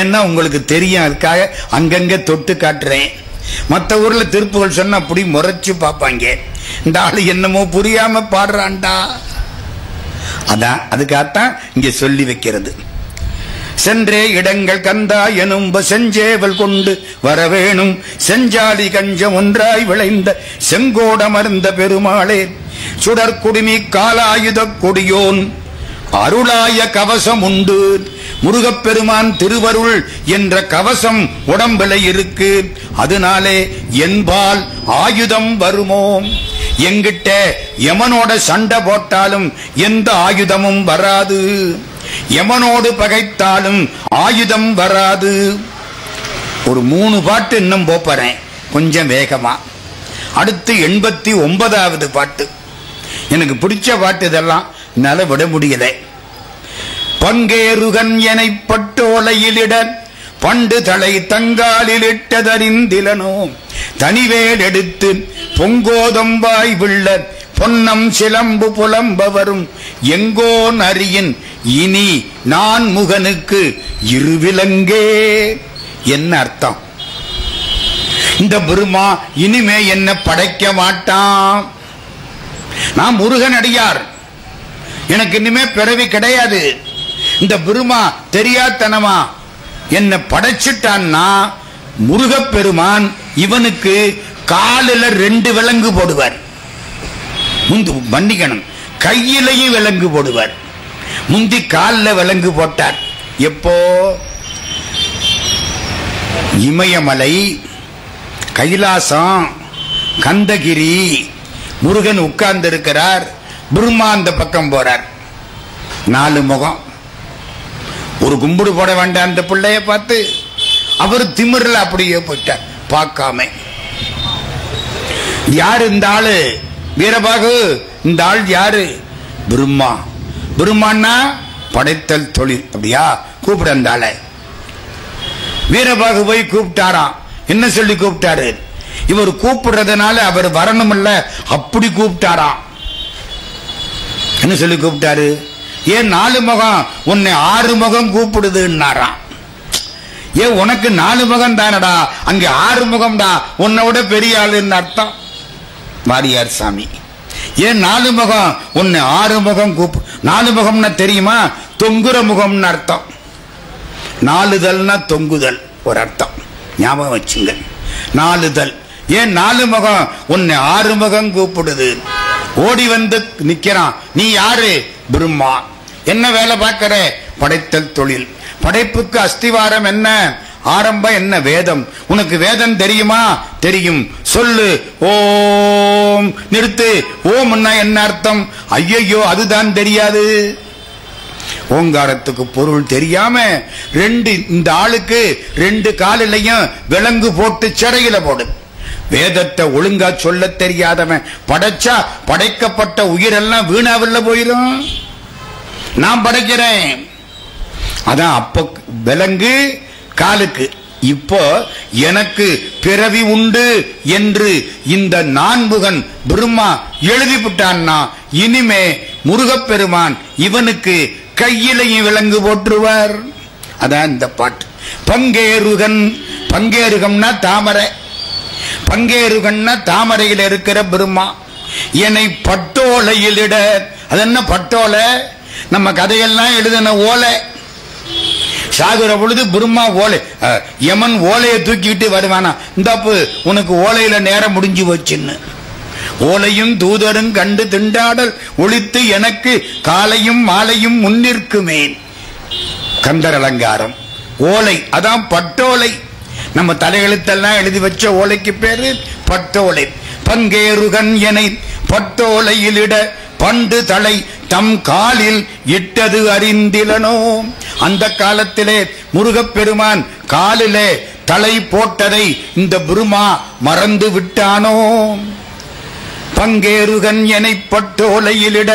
என்ன உங்களுக்கு தெரியும், அதுக்காக அங்கங்க தொட்டு காட்டுறேன். மற்ற ஊர்ல திருப்புகள் சொன்னா அப்படி முறைச்சு பார்ப்பாங்க. இந்த ஆளு என்னமோ புரியாம பாடுறான்டா. அதான் அதுக்காகத்தான் இங்க சொல்லி வைக்கிறது. சென்றே இடங்கள் கந்தா எனும் செஞ்சேவல் கொண்டு வரவேணும். செஞ்சாலி கஞ்சம் ஒன்றாய் விளைந்த செங்கோடமர்ந்த பெருமாளே. சுடர் குடுமி காலாயுத கொடியோன் அருளாய கவசம் உண்டு. முருகப்பெருமான் திருவருள் என்ற கவசம் உடம்பில இருக்கு. அதனாலே என்பால் ஆயுதம் வருமோ. எங்கிட்ட யமனோட சண்டை போட்டாலும் எந்த ஆயுதமும் வராது. யமனோடு பகைத்தாலும் ஆயுதம் வராது. ஒரு 3 பாட்டு இன்னும் போறேன், கொஞ்சம் வேகமா. அடுத்து 89வது பாட்டு. எனக்கு பிடிச்ச பாட்டு இதெல்லாம், என்னால விட முடியல. பங்கேருகன் என பட்டோலையிலிட பண்டு தலை தங்காலில் இட்டதறிந்திலனோ. தனிவேல் எடுத்து பொங்கோதம்பாய் விள்ள பொன்னம் சிலம்பு புலம்ப வரும். எங்கோ நரியின் இனி நான் முகனுக்கு இருவிலங்கே. என்ன அர்த்தம்? இந்த பெருமா இனிமே என்ன படைக்க மாட்டான். நான் முருகன் அடியார், எனக்கு இனிமே பிறவி கிடையாது. இந்த பெருமா தெரியாதனமா என்ன படைச்சிட்டான்னா முருகப்பெருமான் இவனுக்கு காலில் 2 விலங்கு போடுவார். முந்து மன்னிக்கணும், கையிலையும் விலங்கு போடுவார். முந்தி காலில் விலங்கு போட்டார். எப்போ? இமயமலை, கைலாசம், கந்தகிரி, முருகன் உட்கார்ந்து இருக்கிறார். பிரம்மா அந்த பக்கம் போறார். 4 முகம். ஒரு கும்பிடு போட வேண்டாம் அந்த பிள்ளைய பார்த்து. அவர் திமிர்ல அப்படியே போயிட்டார் பார்க்காம. யாரு இந்த ஆளு? வீரபாகு. இந்த ஆள் யாரு? பிரம்மா. பிரம்மான்னா படைத்தல் தொழில். அப்படியா? கூப்பிட அந்த ஆளை. வீரபாகு போய் கூப்பிட்டாராம். என்ன சொல்லி கூப்பிட்டாரு? இவர் கூப்பிடுறதுனால அவர் வரணும் இல்ல, அப்படி கூப்பிட்டாராம். என்ன சொல்லி கூப்பிட்டாரு? ஏன் 4 முகம் உன்னை 6 முகம் கூப்பிடுதுன்னாராம். ஏன் உனக்கு 4 முகம் தானடா, அங்க 6 முகம்டா, உன்னை விட பெரிய ஆளுன்னு அர்த்தம். வாரியார் சாமி. ஏன் 4 முகம் உன்னை 6 முகம் 4 முகம்னா தெரியுமா? தொங்குற முகம்னு அர்த்தம். 4தல்னா தொங்குதல் ஒரு அர்த்தம். ஞாபகம் வச்சுங்க, 4தல். ஏன் 4 முகம் உன்னை 6 முகம் கூப்பிடுது? ஓடி வந்து நிக்கிறான். நீ யாரு? பிரம்மா. என்ன வேலை பார்க்கிற? படைத்தல் தொழில். படைப்புக்கு அஸ்திவாரம் என்ன? ஆரம்பம் என்ன? வேதம். உனக்கு வேதம் தெரியுமா? தெரியும். சொல்லு. ஓம். நிறுத்து. ஓம்னா என்ன அர்த்தம்? ஐயோ அதுதான் தெரியாது. ஓங்காரத்துக்கு பொருள் தெரியாம இந்த ஆளுக்கு 2 காலிலையும் விலங்கு போட்டு சிறையில போடு. வேதத்தை ஒழுங்கா சொல்ல தெரியாதவன் படைச்சா படைக்கப்பட்ட உயிரெல்லாம் வீணாவில்ல போயிடும். நான் படைக்கிறேன். அதான் அப்ப விலங்கு காலுக்கு. இப்போ எனக்கு பிறவி உண்டு என்று இந்த 4 பிரம்மா எழுதிவிட்டான்னா இனிமே முருகப்பெருமான் இவனுக்கு கையிலையும் விலங்கு போட்டுருவார். அதான் இந்த பாட்டு. பங்கேருகன். பங்கேருகம்னா தாமரை. பங்கேருகன்னா தாமரையில் இருக்கிற பிரம்மா. என்னை பட்டோலையிலிட. அது என்ன பட்டோலை? நம்ம கதையெல்லாம் எழுதின ஓலை. சாகுற பொழுது பிரம்மா ஓலை, யமன் ஓலையை தூக்கிட்டு வருவானா, இந்தப்பு உனக்கு ஓலையில நேரம் முடிஞ்சு வச்சுன்னு. ஓலையும் தூதரும் கண்டு திண்டாடல் ஒழித்து எனக்கு காலையும் மாலையும் முன்னிற்குமேன். கந்தர் அலங்காரம். ஓலை, அதான் பட்டோலை. நம்ம தலையெழுத்தெல்லாம் எழுதி வச்ச ஓலைக்கு பேரு பட்டோலை. பங்கேறுகன் எனை பட்டோலையிலிட பண்டு தலை தம் காலில் இட்டது அறிந்திலனோ. அந்த காலத்திலே முருகப்பெருமான் காலிலே தலை போட்டதை இந்த பிரம்மா மறந்து விட்டானோ. பங்கேறுகன் எனை பட்டோலையிலிட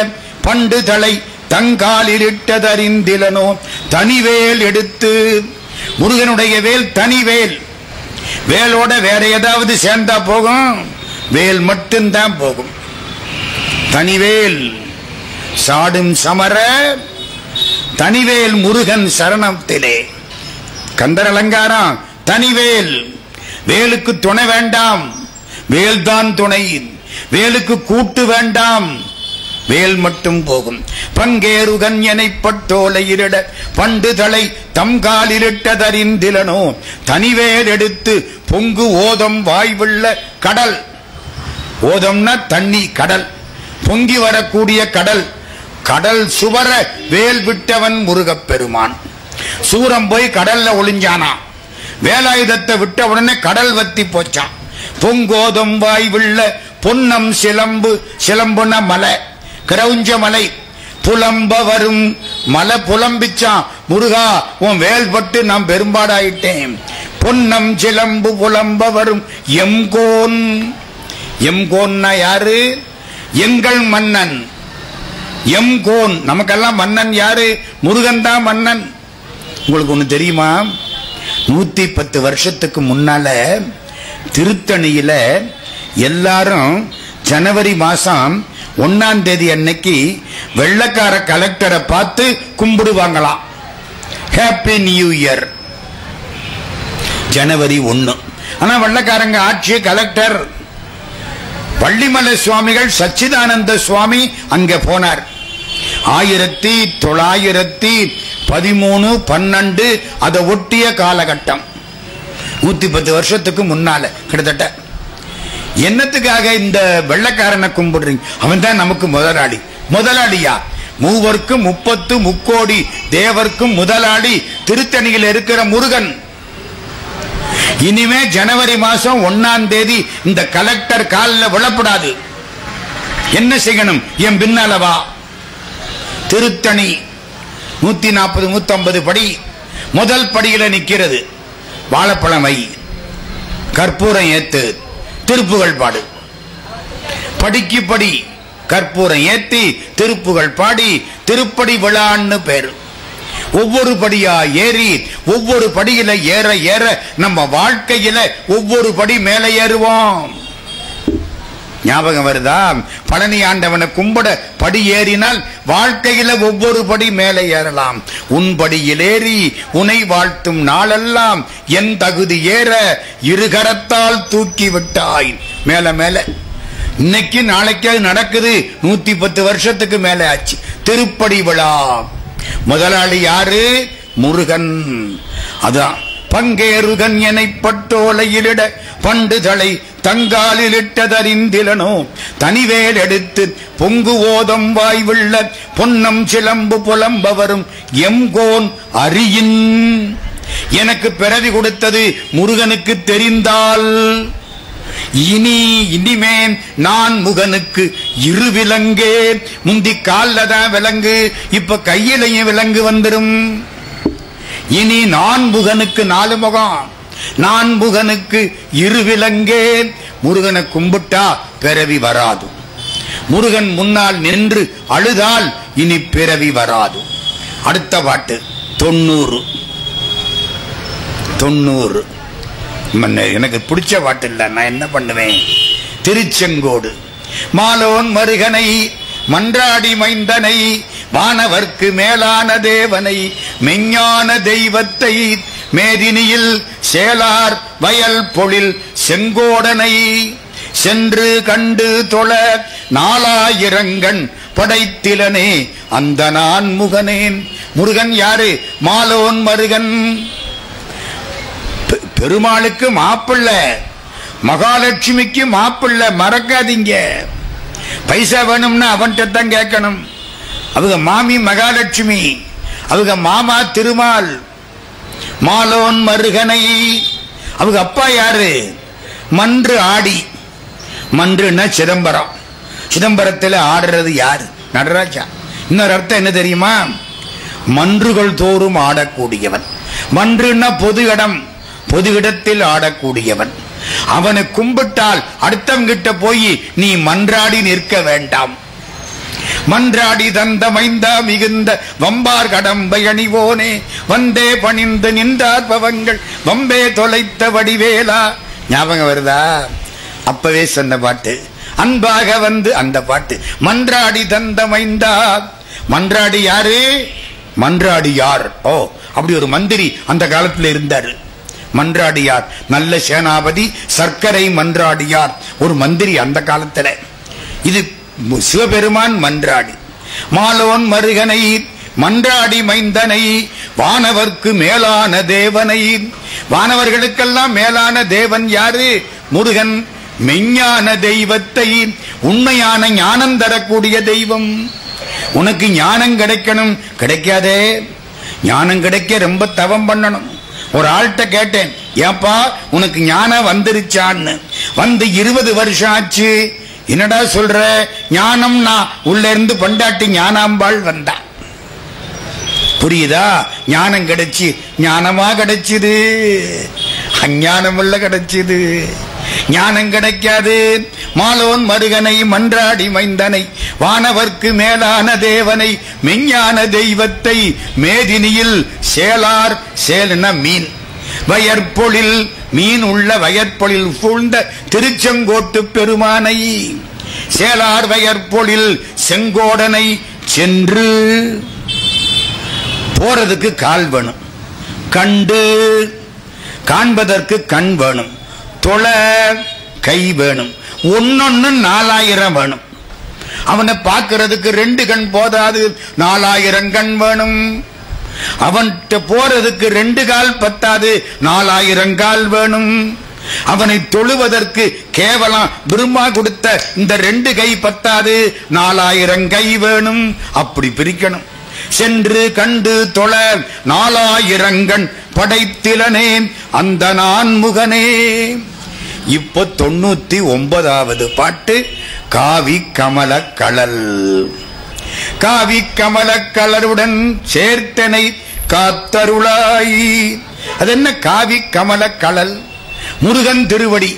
பண்டு தலை தங்காலில் இட்டதறிந்திலனோ. தனிவேல் எடுத்து, முருகனுடைய வேல் தனிவேல். வேலோட வேற ஏதாவது சேர்ந்தா போகும்? வேல் மட்டும்தான் போகும். தனிவேல் சாடும் சமர தனிவேல் முருகன் சரணத்திலே. கந்தர் அலங்காரம் தனிவேல். வேலுக்கு துணை வேண்டாம், வேல்தான் துணை. வேலுக்கு கூட்டு வேண்டாம், வேல் மட்டும் போகும். பங்கேறுகன் எனை பட்டோலையிட பண்டு தலை தம் காலிலிட்டதறிந்திலனோ. தனிவேல் எடுத்து பொங்கு ஓதம் வாய்வுள்ள கடல். ஓதம்னா தண்ணி, கடல், பொங்கி வரக்கூடிய கடல். கடல் சுவர வேல் விட்டவன் முருகப்பெருமான். சூரம் போய் கடல்ல ஒளிஞ்சானா, வேலாயுதத்தை விட்ட உடனே கடல் வத்தி போச்சான். பொங்கோதம் வாய்வுள்ள பொன்னம் சிலம்பு. சிலம்புன மலை, கிரௌஞ்ச மலை. புலம்ப வரும் மலை புலம்பிச்சான். முருகா உன் வேல்பட்டு நான் பெரும்பாடாயிட்டேன். பொன்னம் சிலம்பு புலம்ப வரும் எம்கோன். எம்கோன்னா யாரு? எங்கள் மன்னன் எம்கோன். நமக்கெல்லாம் மன்னன் யாரு? முருகன் தான் மன்னன். உங்களுக்கு ஒண்ணு தெரியுமா? 110 வருஷத்துக்கு முன்னால திருத்தணியில எல்லாரும் ஜனவரி மாசம் 1ஆம் தேதி அன்னைக்கு வெள்ளக்கார கலெக்டரை பார்த்து கும்பிடுவாங்களாம். Happy new year. ஜனவரி 1. ஆனா வெள்ளக்காரங்க ஆட்சி, கலெக்டர் வள்ளிமலை சுவாமிகள் சச்சிதானந்த சுவாமி அங்க போனார். 1913-12 அதை ஒட்டிய காலகட்டம். 110 வருஷத்துக்கு முன்னால கிட்டத்தட்ட. என்னத்துக்காக இந்த வெள்ளக்காரனை கும்பிடுறீங்க? அவன் தான் நமக்கு முதலாளி. முதலாளியா? மூவர்க்கும் 30 முக்கோடி தேவர்க்கும் முதலாளி திருத்தணியில் இருக்கிற முருகன். இனிமே ஜனவரி மாசம் 1ஆம் தேதி இந்த கலெக்டர் காலில் விழப்படாது. என்ன செய்யணும்? என் பின்னாலவா. திருத்தணி 140-150 படி. முதல் படியில நிக்கிறது. வாழைப்பழம் வை, கற்பூரம் ஏத்து, திருப்புகள் பாடு. படிக்கு படி கற்பூரம் ஏத்தி திருப்புகள் பாடி திருப்படி விழான்னு பேரு. ஒவ்வொரு படியா ஏறி, ஒவ்வொரு படியில ஏற ஏற நம்ம வாழ்க்கையில ஒவ்வொரு படி மேலே ஏறுவோம். ஞாபகம் வருதா? பழனி ஆண்டவனை கும்பிட படி ஏறினால் வாழ்க்கையில ஒவ்வொரு படி மேலே ஏறலாம். உன் படியில் ஏறி உனை வாழ்த்தும் நாளெல்லாம் என் தகுதி ஏற இருகரத்தால் தூக்கி விட்டாய். மேல மேல. இன்னைக்கு நாளைக்கு நடக்குது. 110 வருஷத்துக்கு மேல ஆச்சு. திருப்படி விழா. முதலாளி யாரு? முருகன். அதான் பங்கேறுகன் எனை பட்டோலையிலிட பண்டு தலை தங்காலில் இட்டதறிந்திலனோ. தனிவேல் எடுத்து பொங்கு ஓதம் வாய்வுள்ள பொன்னம் சிலம்பு புலம்ப வரும் எம்கோன் அறியின். எனக்கு பிறவி கொடுத்தது முருகனுக்கு தெரிந்தால் இனிமேன் நான் முகனுக்கு இரு விலங்கே. முந்தி கால்ல தான் விலங்கு, இப்ப கையிலையும் விலங்கு வந்துடும். இனி நான் முகனுக்கு 4 முகம். நான் முகனுக்கு இரு விலங்கே. முருகனை கும்பிட்டா பிறவி வராது. முருகன் முன்னால் நின்று அழுதால் இனி பிறவி வராது. அடுத்த பாட்டு 90. எனக்கு பிடிச்ச பாட்டு இல்ல, நான் என்ன பண்ணுவேன்? திருச்செங்கோடு. மாலோன் மருகனை மன்றாடி மைந்தனை வானவர்க்கு மேலான தேவனை மெஞ்ஞான தெய்வத்தை மேதினியில் சேலார் வயல் பொழில் செங்கோடனை சென்று கண்டு தொழ 4000 படைத்திலனே அந்த நான் முகனேன். முருகன் யாரு? மாலோன் மருகன். பெருமாளுக்கு மாப்பிள்ளை, மகாலட்சுமிக்கு மாப்பிள்ளை. மறக்காதீங்க. பைசா வேணும்னா அவன்கிட்ட தான் கேட்கணும். அவங்க மாமி மகாலட்சுமி, அவங்க மாமா திருமால். மாலோன் மருகனை. அவங்க அப்பா யாரு? மன்று ஆடி. மன்றுன்னா சிதம்பரம். சிதம்பரத்தில் ஆடுறது யாரு? நடராஜா. இன்னொரு அர்த்தம் என்ன தெரியுமா? மன்றுகள் தோறும் ஆடக்கூடியவன். மன்றுன்னா பொது இடம், பொது இடத்தில் ஆடக்கூடியவன். அவனை கும்பிட்டால் அடுத்தவங்கிட்ட போய் நீ மன்றாடி நிற்க வேண்டாம். மன்றாடி தந்த மைந்தா மிகுந்த வம்பார் கடம்பை அணிவோனே வந்தே பணிந்து நின்றார் பவங்கள் வம்பே தொலைத்த வடிவேலா. ஞாபகம் வருதா? அப்பவே சொன்ன பாட்டு, அன்பாக வந்து அந்த பாட்டு. மன்றாடி தந்த மைந்தா. மன்றாடி யாரு? மன்றாடியார். ஓ, அப்படி ஒரு மந்திரி அந்த காலத்தில் இருந்தாரு. மன்றாடியார், நல்ல சேனாபதி சர்க்கரை மன்றாடியார் ஒரு மந்திரி அந்த காலத்துல. இது சிவபெருமான் மன்றாடி. மாலோன் மருகனை மன்றாடி மைந்தனை வானவர்க்கு மேலான தேவனை. வானவர்களுக்கெல்லாம் மேலான தேவன் யாரு? முருகன். மெஞ்ஞான தெய்வத்தை, உண்மையான ஞானம் தரக்கூடிய தெய்வம். உனக்கு ஞானம் கிடைக்கணும், கிடைக்காதே. ஞானம் கிடைக்க ரொம்ப தவம் பண்ணணும். ஒரு ஆள்கிட்ட கேட்டேன், ஏப்பா உனக்கு ஞானம் வந்துருச்சான்னு. வந்து 20 வருஷம் ஆச்சு. என்னடா சொல்ற? ஞானம்னா உள்ள இருந்து பண்டாட்டி ஞானாம்பாள் வந்தா. புரியுதா? ஞானம் கிடைச்சி. ஞானமா கிடைச்சது, அஞ்ஞானம் உள்ள கிடைச்சது. ஞானம் கிடைக்காது. மாலோன் மருகனை மன்றாடி மைந்தனை வானவர்க்கு மேலான தேவனை மெஞ்ஞான தெய்வத்தை மேதினியில் சேலார். சேலுன மீன். வயற்பொழில், மீன் உள்ள வயற்பொழில் சூழ்ந்த திருச்செங்கோட்டு பெருமானை. சேலார் வயற்பொழில் செங்கோடனை சென்று. போறதுக்கு கால் வேணும், கண்டு காண்பதற்கு கண் வேணும், தொழ கை வேணும், ஒன்னொன்னு 4000 வேணும். அவனை பார்க்கிறதுக்கு 2 கண் போதாது, 4000 கண் வேணும். அவன்கிட்ட போறதுக்கு 2 கால் பத்தாது, 4000 கால் வேணும். அவனை தொழுவதற்கு கேவலம் பிரம்மா கொடுத்த இந்த 2 கை பத்தாது, 4000 கை வேணும். அப்படி பிரிக்கணும். சென்று கண்டு தொழ 4000 கண் படைத்திலனே அந்த நான்முகனே. இப்போ 99வது பாட்டு, காவி கமல களல். காவி கமல களருடன் சேர்த்தனை காத்தருளாய். அது என்ன காவி கமல களல்? முருகன் திருவடி.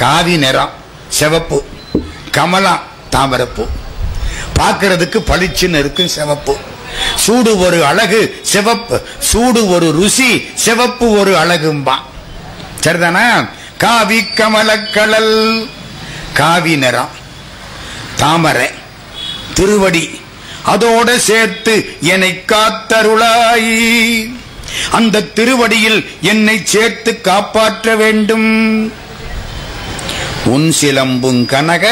காவி நிறம் சிவப்பு, கமலா தாமரப்பூ. பார்க்கிறதுக்கு பளிச்சுன்னு இருக்கு சிவப்பு. சூடு ஒரு அழகு சிவப்பு, சூடு ஒரு ருசி சிவப்பு ஒரு அழகும்பா. சரிதானா? காவி கமல களல். காவி நிறம், தாமரை, திருவடி, அதோட சேர்த்து என்னை காத்தருளாய். அந்த திருவடியில் என்னை சேர்த்து காப்பாற்ற வேண்டும். உன் சிலம்பும் கனக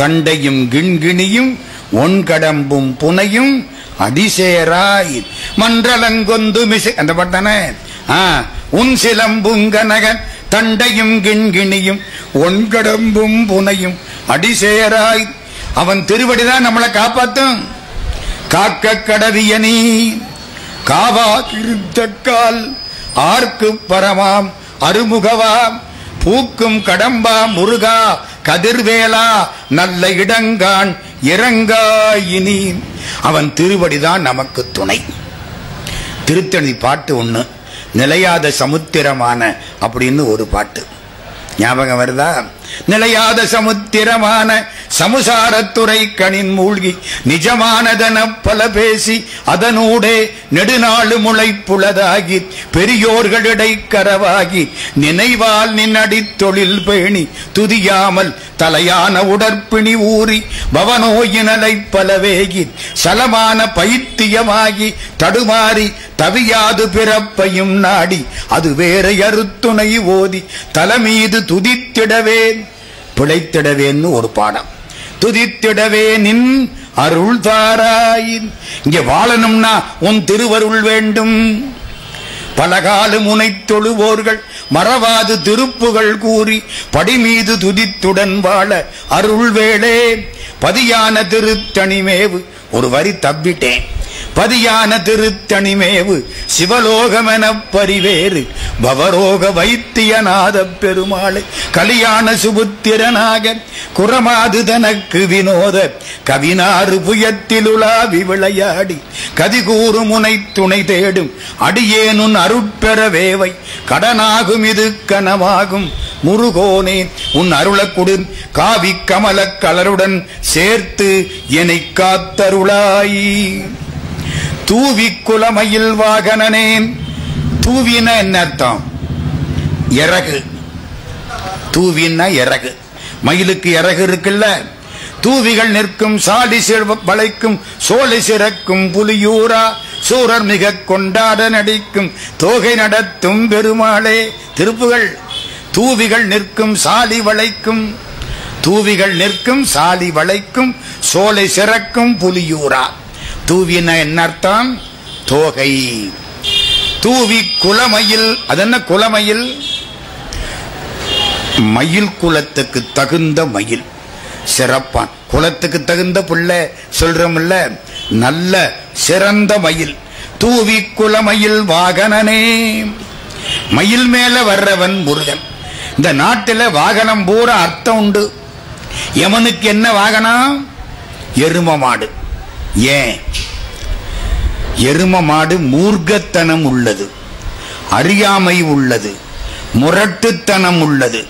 தண்டையும் கிண்கிணியும் ஒன்கடம்பும் புனையும் அடிசேராய் மன்றலங்கொந்து மிசை. அந்த பாட்டானே. உன் சிலம்பும் கனக தண்டையும் கிண்கிணியும் ஒன்கடம்பும் புனையும் அடிசேராய். அவன் திருவடிதான் நம்மளை காப்பாத்தும். காக்க கடவியனி காவா கிருத்தக்கால் ஆர்க்கு பரமாம் அருமுகவாம் பூக்கும் கடம்பா முருகா கதிர்வேலா நல்ல இடங்கான் இறங்காயினி. அவன் திருவடிதான் நமக்கு துணை. திருத்தணி பாட்டு ஒண்ணு, நிலையாத சமுத்திரமான அப்படின்னு ஒரு பாட்டு ஞாபகம் வருதா? நிலையாத சமுத்திரமான சமுசாரத்துறை கணின் மூழ்கி நிஜமானதன பல பேசி அதனூடே நெடுநாளு முளைப்புளதாகி பெரியோர்களிடை கரவாகி நினைவால் நின்னடி தொழில் பேணி துதியாமல் தலையான உடற்பிணி ஊறி பவனோயினலை பலவேகி சலமான பைத்தியமாகி தடுமாறி தவியாது பிறப்பையும் நாடி அது வேற அறுத்துணை ஓதி தலைமீது துதித்திடவே பிழைத்திடவேன்னு ஒரு பாடம். துதித்திடவே நின் அருள் தாராயின். இங்க வாழணும்னா உன் திருவருள் வேண்டும். பலகாலம் உனை தொழுவோர்கள் மறவாது திருப்புகள் கூறி படிமீது துதித்துடன் வாழ அருள் வேளே பதியான திருத்தணிமேவு. ஒரு வரி தப்பிட்டேன். பதியான திருத்தணிமேவு சிவலோகமென பரிவேறு பவரோக வைத்தியநாத பெருமாளை கலியாண சுபுத்திரனாக குறமாது தனக்கு வினோத கவினாறு புயத்திலுலாவி விளையாடி கதிகூறு முனை துணை தேடும் அடியேனுன் அருட்பெற வேவை கடனாகும் இது கனவாகும் முருகோனே உன் அருளக்குடு காவி கமல கலருடன் சேர்த்து என்னை காத்தருளாய். தூவி குலமயில் வாகனனே. தூவின என்ன அர்த்தம்? இறகு. தூவின இறகு. மயிலுக்கு இறகு இருக்குல்ல. தூவிகள் நிற்கும் சாடி வளைக்கும் சோலை சிறக்கும் புலியூரா சூரர் மிக கொண்டாட நடிக்கும் தோகை நடத்தும் பெருமாளே. திருப்புகள். தூவிகள் நிற்கும் சாலி வளைக்கும், தூவிகள் நிற்கும் சாலி வளைக்கும் சோலை சிறக்கும் புலியூரா. தூவின என்ன அர்த்தம்? தோகை. தூவி குலமயில். அதென்ன குலமயில்? மயில் குலத்துக்கு தகுந்த மயில். சிறப்பான் குலத்துக்கு தகுந்த பிள்ளை சொல்றோம்ல, நல்ல சிறந்த மயில். தூவி குலமயில் வாகனனே. மயில் மேல வர்றவன் முருகன். இந்த நாட்டில் வாகனம் பூரா அர்த்தம் உண்டு. எவனுக்கு என்ன வாகனம்? எரும மாடு. ஏன்? எரும மாடு மூர்க்கத்தனம் உள்ளது, அறியாமை உள்ளது, முரட்டுத்தனம் உள்ளது.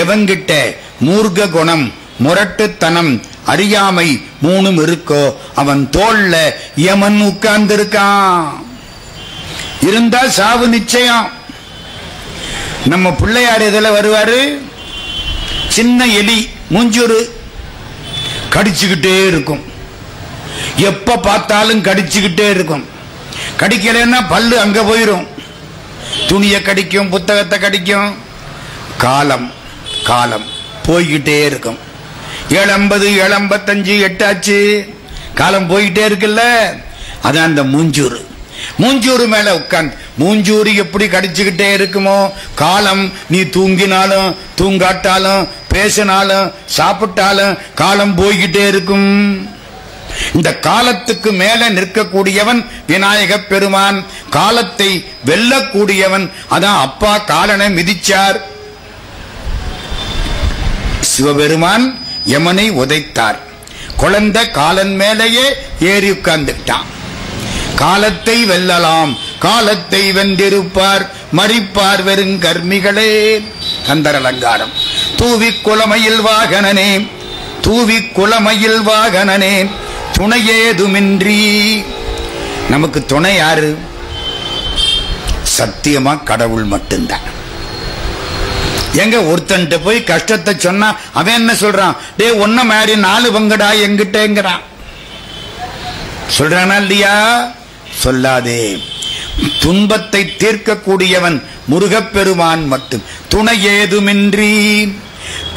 எவங்கிட்ட மூர்க்க குணம், முரட்டுத்தனம், அறியாமை மூணும் இருக்கோ அவன் தோல்ல யமன் உட்கார்ந்திருக்கான். இருந்தா சாவு நிச்சயம். நம்ம பிள்ளையார் இதுல வருவாரு. சின்ன எலி மூஞ்சூறு கடிச்சுக்கிட்டே இருக்கும். எப்ப பார்த்தாலும் கடிச்சுக்கிட்டே இருக்கும். கடிக்கலன்னா பல்லு அங்க போயிரும். துணியை கடிக்கும், புத்தகத்தை கடிக்கும். காலம் காலம் போய்கிட்டே இருக்கும். 7:50 7:55 8 காலம் போயிட்டே இருக்குல்ல. அதான் அந்த மூஞ்சூறு. மூஞ்சூறு மேல உட்கார்ந்து மூஞ்சூறு எப்படி கடிச்சுக்கிட்டே இருக்குமோ காலம். நீ தூங்கினாலும் தூங்காட்டாலும் பேசினாலும் சாப்பிட்டாலும் காலம் போய்கிட்டே இருக்கும். இந்த காலத்துக்கு மேல நிற்கக்கூடியவன் விநாயக பெருமான். காலத்தை வெல்லக்கூடியவன். அதான் அப்பா காலனை மிதிச்சார். சிவபெருமான் யமனை உதைத்தார். குழந்தை காலன் மேலேயே ஏறி உட்கார்ந்துட்டான். காலத்தை வெல்லலாம், காலத்தை வென்றிருப்பார் மறிப்பார் வெறுங்கர்மிகளே. கந்தர் அலங்காரம். தூவி குலமயில் வாகனனே, தூவி குலமயில் வாகனனே, துணையேதுமின்றி. நமக்கு துணை யாரு? சத்தியமா கடவுள் மட்டும்தான். எங்க ஒருத்தன்ட்டு போய் கஷ்டத்தை சொன்னா அவன் என்ன சொல்றான்? டே ஒன்ன மாதிரி 4 பங்குடா எங்கிட்டேங்கிறான். சொல்றானா இல்லையா? சொல்லாதே. துன்பத்தை தீர்க்கக்கூடியவன் முருகப்பெருமான் மட்டும். துணை ஏதுமின்றி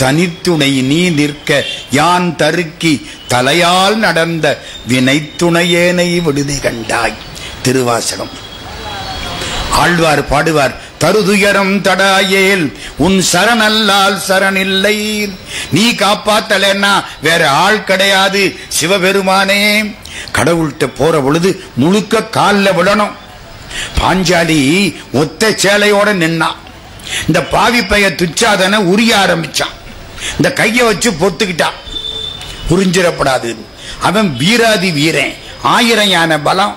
தனித்துணை நீ நிற்க யான் தருக்கி தலையால் நடந்த வினை துணையேனை விடுதி கண்டாய். திருவாசகம். ஆழ்வார் பாடுவார். தருதுயரம் தடாயேல் உன் சரணல்லால் சரணில்லை. நீ காப்பாத்தலன்னா வேற ஆள் கிடையாது. சிவபெருமானே. கடவுள்கிட்ட போற பொழுது முழுக்க காலில் விடணும். பாஞ்சாலி ஒத்த சேலையோட நின்னா. இந்த பாவி பைய துச்சாதன உரிய ஆரம்பிச்சான். இந்த கைய வச்சு பொத்துக்கிட்டான். புரிஞ்சிடப்படாது. அவன் வீராதி வீரன். 1000 யானை பலம்.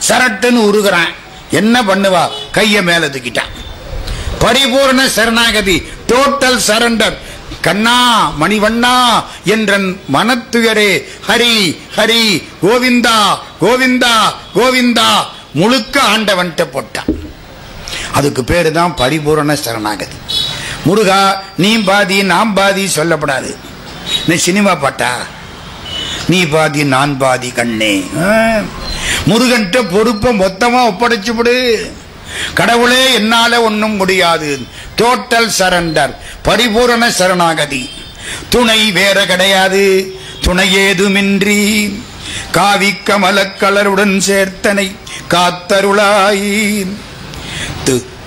சரட்டுன்னு உருகிறான். என்ன பண்ணுவா? கைய மேல தூக்கிட்டான். பரிபூர்ண சரணாகதி. Total surrender. கண்ணா மணிவண்ணா என்றன் மனத்துயரே ஹரி ஹரி கோவிந்தா கோவிந்தா கோவிந்தா முழுக்க ஆண்டவன்ட்ட போட்டான். அதுக்கு பேரு தான் பரிபூரண சரணாகதி. முருகா நீ பாதி நான் பாதி சொல்லப்படாது. நீ சினிமா பாட்டா? நீ பாதி நான் பாதி கண்ணே. முருகன்ட்ட பொறுப்பை மொத்தமா ஒப்படைச்சுவிடு. கடவுளே என்னால ஒன்னும் முடியாது. Total surrender. பரிபூரண சரணாகதி. துணை வேற கிடையாது. துணை ஏதுமின்றி காவி கமலக்கலருடன் சேர்த்தனை காத்தருளாய்.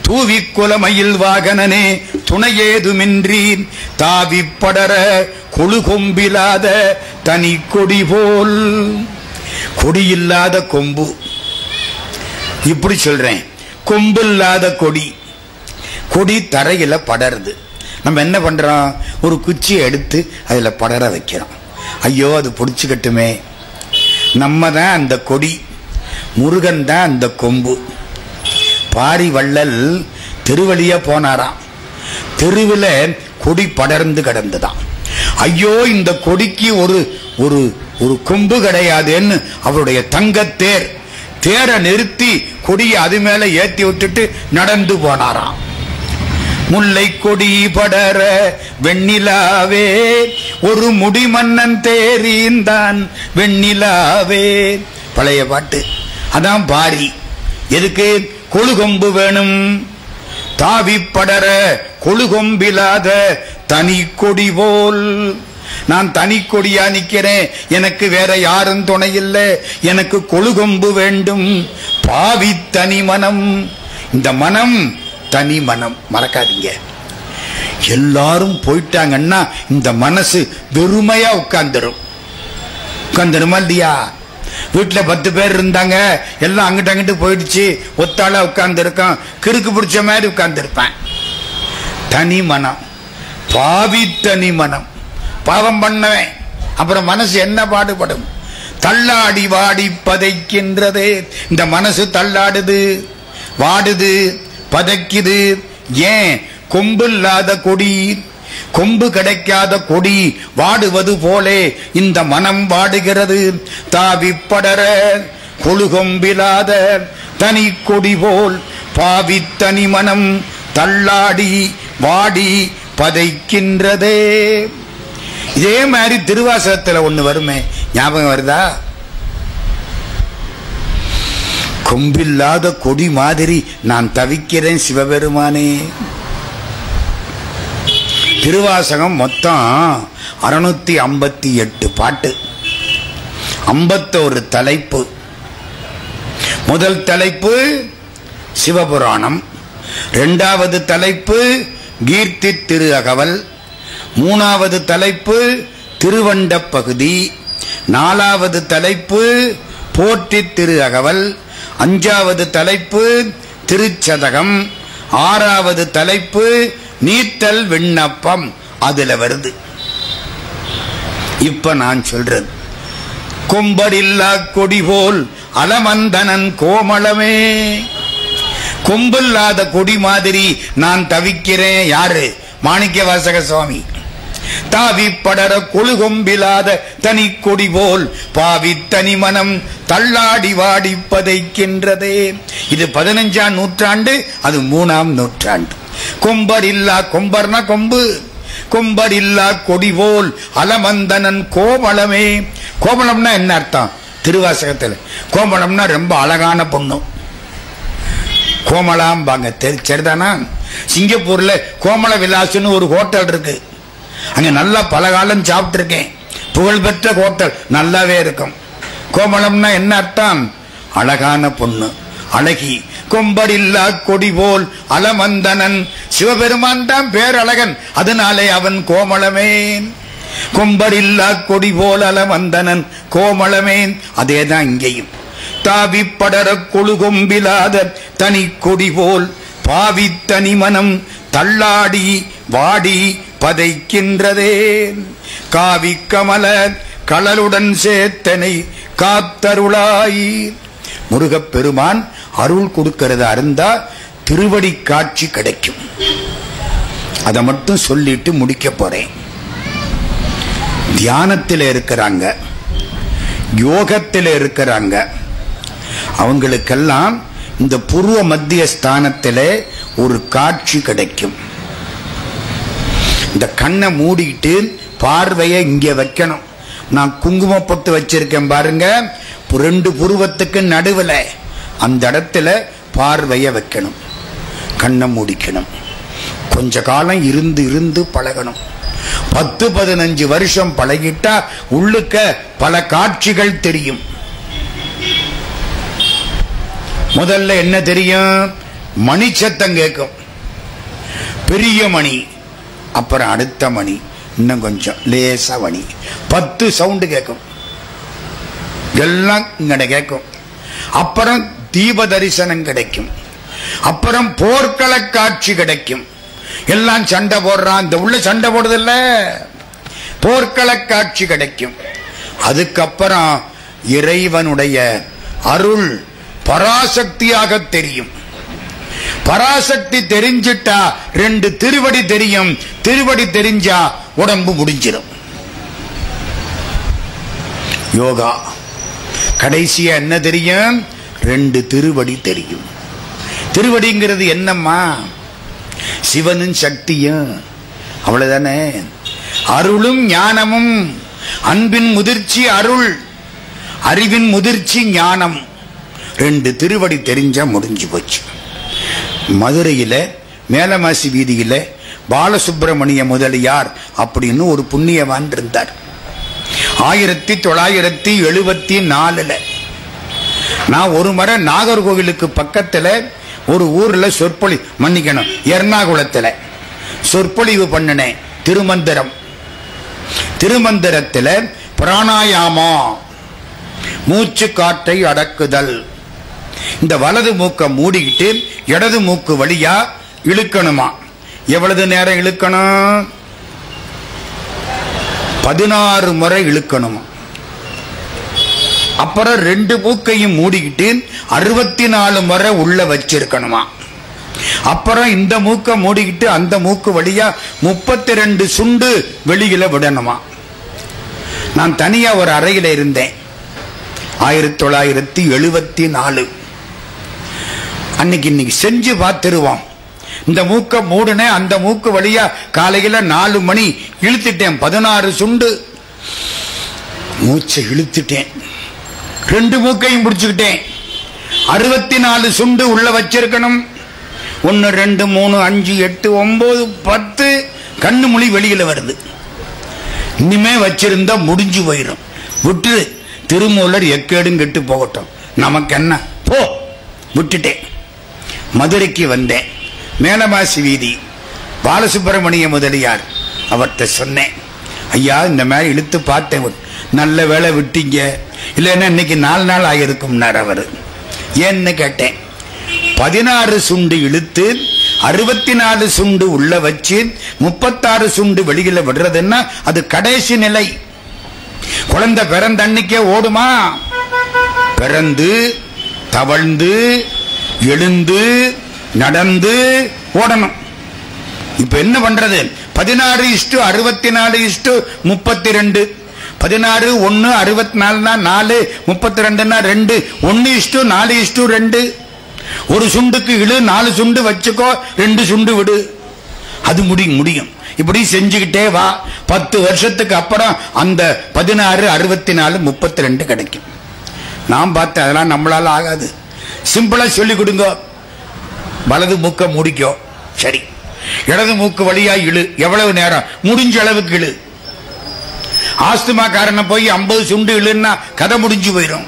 தூவி குலமயில் வாகனனே துணையேதுமின்றி தாவி படர கொழு கொம்பில்லாத தனி கொடி போல். கொடியில்லாத கொம்பு. இப்படி சொல்றேன். கொம்பு இல்லாத கொடி, கொடி தரையில படருது. நம்ம என்ன பண்றோம்? ஒரு குச்சியை எடுத்து அதுல படர வைக்கிறோம். ஐயோ அது பிடிச்சுக்கட்டுமே. நம்ம தான் அந்த கொடி, முருகன் தான் அந்த கொம்பு. பாரி வள்ளல் தெருவழியா போனாராம். தெருவில் கொடி படர்ந்து கிடந்துதான். ஐயோ இந்த கொடிக்கு ஒரு ஒரு ஒரு கொம்பு கிடையாதுன்னு அவருடைய தங்கத்தேர் தேரை நிறுத்தி கொடியை அது மேல ஏத்தி விட்டுட்டு நடந்து போனாராம். முல்லை கொடி படர வெண்ணிலாவே ஒரு முடிமன்னன் தேறிந்தான் வெண்ணிலாவே. பழைய பாட்டு. அதான் பாரி. எதுக்கு? கொழுகொம்பு வேணும். தாவி படர கொழுகொம்பிலாத தனி கொடி போல். நான் தனி கொடியா நிக்கிறேன், எனக்கு வேற யாரும் துணை இல்லை, எனக்கு கொழுகொம்பு வேண்டும். பாவி தனி மனம். இந்த மனம் தனி மனம், மறக்காதீங்க. எல்லாரும் போயிட்டாங்கன்னா இந்த மனசு வெறுமையா உட்கார்ந்துருமா இல்லையா? வீட்டுல 10 பேர் இருந்தாங்க, எல்லாம் அங்கிட்ட அங்கிட்டு போயிடுச்சு, ஒத்தாளா உட்கார்ந்து இருக்கான், கிறுக்கு பிடிச்ச மாதிரி உட்கார்ந்து இருப்பேன். தனி மனம், பாவி தனி மனம். பாவம் பண்ணவன் அப்புறம் மனசு என்ன பாடுபடும்? தள்ளாடி வாடி பதைக்கின்றதே. இந்த மனசு தள்ளாடுது, வாடுது, பதைக்குது. ஏன்? கொம்பு இல்லாத கொடி, கொம்பு கிடைக்காத கொடி வாடுவது போலே இந்த மனம் வாடுகிறது. தாவி படர கொழுகொம்பிலாத தனி கொடி போல் பாவி தனி மனம் தள்ளாடி வாடி பதைக்கின்றதே. இதே மாதிரி திருவாசகத்துல ஒண்ணு வருமே, ஞாபகம் வருதா? கொம்பில்லாத கொடி மாதிரி நான் தவிக்கிறேன் சிவபெருமானே. திருவாசகம் மொத்தம் 658 பாட்டு, 51 தலைப்பு. முதல் தலைப்பு சிவபுராணம், 2வது தலைப்பு கீர்த்தி திரு அகவல், 3வது தலைப்பு திருவண்ட பகுதி, 4வது தலைப்பு போற்றி திரு அகவல், 5வது தலைப்பு திருச்சதகம், 6வது தலைப்பு நீத்தல் விண்ணப்பம். அதுல வருது. இப்ப நான் சொல்றது, கொம்படில்லா கொடி போல் அலமந்தனன் கோமளமே. கொம்பில்லாத கொடி மாதிரி நான் தவிக்கிறேன். யாரு? மாணிக்க வாசக சுவாமி. தாவி படர கொழுகொம்பிலாத தனி கொடி போல் பாவி தனி மனம் தள்ளாடி வாடி பதைக்கின்றதே. இது 15ஆம் நூற்றாண்டு, அது 3ஆம் நூற்றாண்டு. கொம்பரில்லா, கொம்பர்னா கொம்பு, கொம்பரில்லா கொடி போல் அலமந்தனன் கோமளமே. கோமளம்னா என்ன அர்த்தம்? திருவாசகத்தில் கோமளம்னா ரொம்ப அழகான பொண்ணு, கோமளாம்பாங்க. சரிதானா? சிங்கப்பூர்ல கோமள விலாசுன்னு ஒரு ஹோட்டல் இருக்கு. அங்க நல்லா பலகாலம் சாப்பிட்டு இருக்கேன். புகழ்பெற்ற ஹோட்டல், நல்லாவே இருக்கும். கோமளம்னா என்ன அர்த்தம்? அழகான பொண்ணு, அழகி. கொம்படில்லா கொடி போல் அலமந்தனன், சிவபெருமான் தான் பேரழகன், அதனாலே அவன் கோமளமேன். கொம்படில்லா கொடி போல் அலமந்தனன் கோமளமேன். அதேதான் இங்கேயும். தாவி படர கொழுகொம்பிலாத தனி கொடி போல் பாவி தனி மனம் தள்ளாடி வாடி பதைக்கின்றதே. காவி கமல களலுடன் சேத்தனை காத்தருளாய். முருகப்பெருமான் அருள் கொடுக்கிறத அருந்தா திருவடி காட்சி கிடைக்கும். அதை மட்டும் சொல்லிட்டு முடிக்க போறேன். தியானத்தில் இருக்கிறாங்க, யோகத்தில் இருக்கிறாங்க, அவங்களுக்கெல்லாம் இந்த பூர்வ மத்திய ஸ்தானத்திலே ஒரு காட்சி கிடைக்கும். இந்த கண்ணை மூடிட்டு பார்வையை இங்க வைக்கணும். நான் குங்குமப்பட்டு வச்சிருக்கேன் பாருங்க, 2 புருவத்துக்கு நடுவில் அந்த இடத்துல பார்வையை வைக்கணும். கண்ணை மூடிக்கணும். கொஞ்ச காலம் இருந்து இருந்து பழகணும். 10-15 வருஷம் பழகிட்டா உள்ளுக்க பல காட்சிகள் தெரியும். முதல்ல என்ன தெரியும்? மணி சத்தம் கேட்கும், பெரிய மணி. அப்புறம் அடுத்த மணி, இன்னும் கொஞ்சம் லேசா மணி, 10 சவுண்டு கேட்கும், எல்லாம் இங்க கேட்கும். அப்புறம் தீப தரிசனம் கிடைக்கும். அப்புறம் போர்க்கள காட்சி கிடைக்கும். எல்லாம் சண்டை போடுறான், இந்த உள்ள சண்டை போடுறதில்ல, போர்க்கள காட்சி கிடைக்கும். அதுக்கப்புறம் இறைவனுடைய அருள் பராசக்தியாக தெரியும். பராசக்தி தெரிஞ்சிட்டா 2 திருவடி தெரியும். திருவடி தெரிஞ்சா உடம்பு முடிஞ்சிடும். யோகா கடைசியா என்ன தெரியும்? 2 திருவடி தெரியும். திருவடிங்கிறது என்னம்மா? சிவனும் சக்தியும், அவ்வளவுதானே. அருளும் ஞானமும், அன்பின் முதிர்ச்சி அருள், அறிவின் முதிர்ச்சி ஞானம். 2 திருவடி தெரிஞ்சா முடிஞ்சு போச்சு. மதுரையில மேலமாசி வீதியில பாலசுப்பிரமணிய முதலியார் அப்படின்னு ஒரு புண்ணியவான் இருந்தார். 1974 நான் ஒரு முறை நாகர்கோவிலுக்கு பக்கத்துல ஒரு ஊர்ல மன்னிக்கணும், எர்ணாகுளத்துல சொற்பொழிவு பண்ணினேன். திருமந்திரத்துல பிராணாயாமா, மூச்சு காற்றை அடக்குதல். இந்த வலது மூக்க மூடிக்கிட்டு இடது மூக்கு வழியா இழுக்கணுமா. எவ்வளவு நேரம் இழுக்கணும்? 16 முறை இழுக்கணுமா. அப்புறம் 2 மூக்கையும் மூடிக்கிட்டு 64 முறை உள்ள வச்சிருக்கணுமா. அப்புறம் இந்த மூக்க மூடிக்கிட்டு அந்த மூக்கு வழியா 32 சுண்டு வெளியில விடணுமா. நான் தனியா ஒரு அறையில இருந்தேன் 1974. இன்னைக்கு செஞ்சு பார்த்துருவோம். இந்த மூக்க மூடுனே, அந்த மூக்கு வழியா காலையில 4 மணி இழுத்துட்டேன். 16 சுண்டு மூச்சை இழுத்துட்டேன். 2 மூக்கையும் பிடிச்சுக்கிட்டேன். 64 சுண்டு உள்ள வச்சிருக்கணும். 1 2 3 5 8 9 10 கண்ணு மொழி வெளியில வருது. இனிமே வச்சிருந்தா முடிஞ்சு போயிடும். விட்டு திருமூலர் எக்கேடும் கெட்டு போகட்டும், நமக்கு என்ன போ. விட்டுட்டேன். மதுரைக்கு வந்தேன். மேலமாசி வீதி பாலசுப்பிரமணிய முதலியார் அவர்கிட்ட சொன்னேன், ஐயா இந்த மாதிரி இழுத்து பார்த்தேன், நல்ல வேலை விட்டீங்க, இல்லைன்னா இன்னைக்கு 4 நாள் ஆகிருக்கும்னார் அவர். ஏன்னு கேட்டேன். 16 சுண்டு இழுத்து 64 சுண்டு உள்ள வச்சு 36 சுண்டு வெளியில விடுறதுன்னா அது கடைசி நிலை. குழந்தை பிறந்த அன்னைக்கே ஓடுமா? பிறந்து தவழ்ந்து எழுந்து நடந்து ஓடணும். இப்ப என்ன பண்றது? 16:64:32. 16 1 64 4 32 2 1:4:2. ஒரு சுண்டுக்கு இழு, 4 சுண்டு வச்சுக்கோ, 2 சுண்டு விடு. அது முடியும். இப்படி செஞ்சுக்கிட்டே வா. 10 வருஷத்துக்கு அப்புறம் அந்த 16 64 32 கிடைக்கும். நான் பார்த்தேன், அதெல்லாம் நம்மளால ஆகாது. சிம்பிளா சொல்லி கொடுங்க. வலது மூக்க முடிக்கோ, சரி. இடது மூக்கு வழியா இழு. எவ்வளவு நேரம்? முடிஞ்ச அளவுக்கு இழு. ஆஸ்துமா காரணம் போய் 50 சுண்டு இழுன்னா கதை முடிஞ்சு போயிடும்.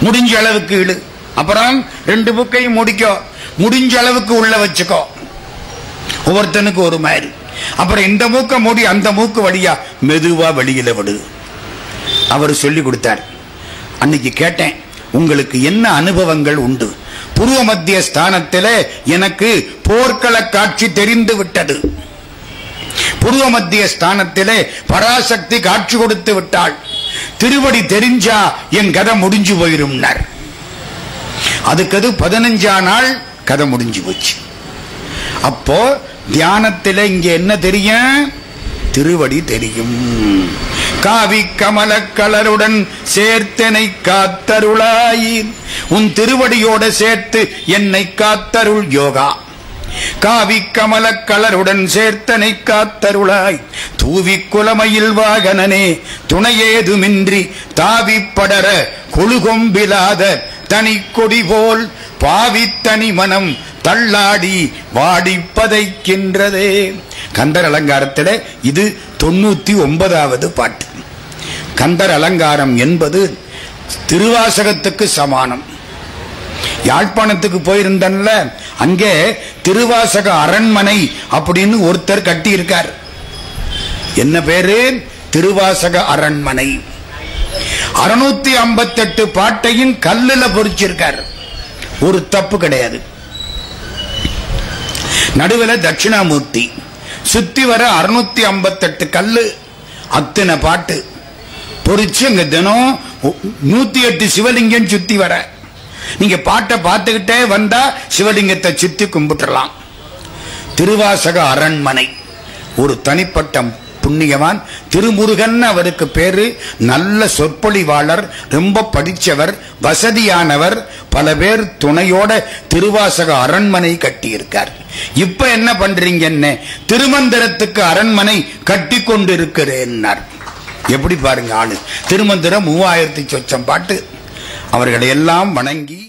முடிஞ்ச அளவுக்கு இழு. அப்புறம் 2 மூக்கையும் முடிக்கோ, முடிஞ்ச அளவுக்கு உள்ள வச்சுக்கோ. ஒவ்வொருத்தனுக்கு ஒரு மாதிரி. அப்புறம் இந்த மூக்க மூடி அந்த மூக்கு வழியா மெதுவா வெளியில விடு. அவர் சொல்லி கொடுத்தார். அன்னைக்கு கேட்டேன், உங்களுக்கு என்ன அனுபவங்கள் உண்டு? பூர்வ மத்திய ஸ்தானத்திலே எனக்கு போர்க்கள காட்சி தெரிந்து விட்டது. பூர்வ மத்திய ஸ்தானத்திலே பராசக்தி காட்சி கொடுத்து விட்டாள். திருவடி தெரிஞ்சா என் கதை முடிஞ்சு போயிரும்னார். அதுக்கு 15ஆம் நாள் கதை முடிஞ்சு போச்சு. அப்போ தியானத்தில் இங்க என்ன தெரியும்? திருவடி தெரியும். காவி கமல கலருடன் சேர்த்தனை காத்தருளாய், உன் திருவடியோட சேர்த்து என்னை காத்தருள் யோகா. காவி கமல கலருடன் சேர்த்தனை காத்தருளாய், தூவி குலமையில் வாகனனே துணையேதுமின்றி தாவி படர கொழுகொம்பிலாத தனி கொடி போல் பாவி தனி மனம் தள்ளாடி வாடி பதைக்கின்றதே. கந்தர் அலங்காரத்தில் இது 99வது பாட்டு. கந்தர் அலங்காரம் என்பது திருவாசகத்துக்கு சமானம். யாழ்ப்பாணத்துக்கு போயிருந்தன்ல, அங்கே திருவாசக அரண்மனை அப்படின்னு ஒருத்தர் கட்டி இருக்கார். என்ன பேரு? திருவாசக அரண்மனை. 658 பாட்டையும் கல்லுல பொறிச்சிருக்கார். ஒரு தப்பு கிடையாது. நடுவில் தட்சிணாமூர்த்தி சுத்தி வர 658 கல்லு, அத்தனை பாட்டு பொறிச்சு அங்க தினம் 108 சிவலிங்கம் சுத்தி வர. நீங்க பாட்டை பார்த்துக்கிட்டே வந்தா சிவலிங்கத்தை சுத்தி கும்பிட்டுலாம். திருவாசக அரண்மனை ஒரு தனிப்பட்ட புண்ணியவான் திருமுருகன் அவருக்கு பேரு. நல்ல சொற்பொழிவாளர், ரொம்ப படிச்சவர், வசதியானவர், பல பேர் துணையோட திருவாசக அரண்மனை கட்டியிருக்கார். இப்ப என்ன பண்றீங்கன்னு திருமந்திரத்துக்கு அரண்மனை கட்டி கொண்டிருக்கிறேன்னார். எப்படி பாருங்க ஆளு. திருமந்திரம் 3000 சொச்சம் பாட்டு. அவர்களை எல்லாம் வணங்கி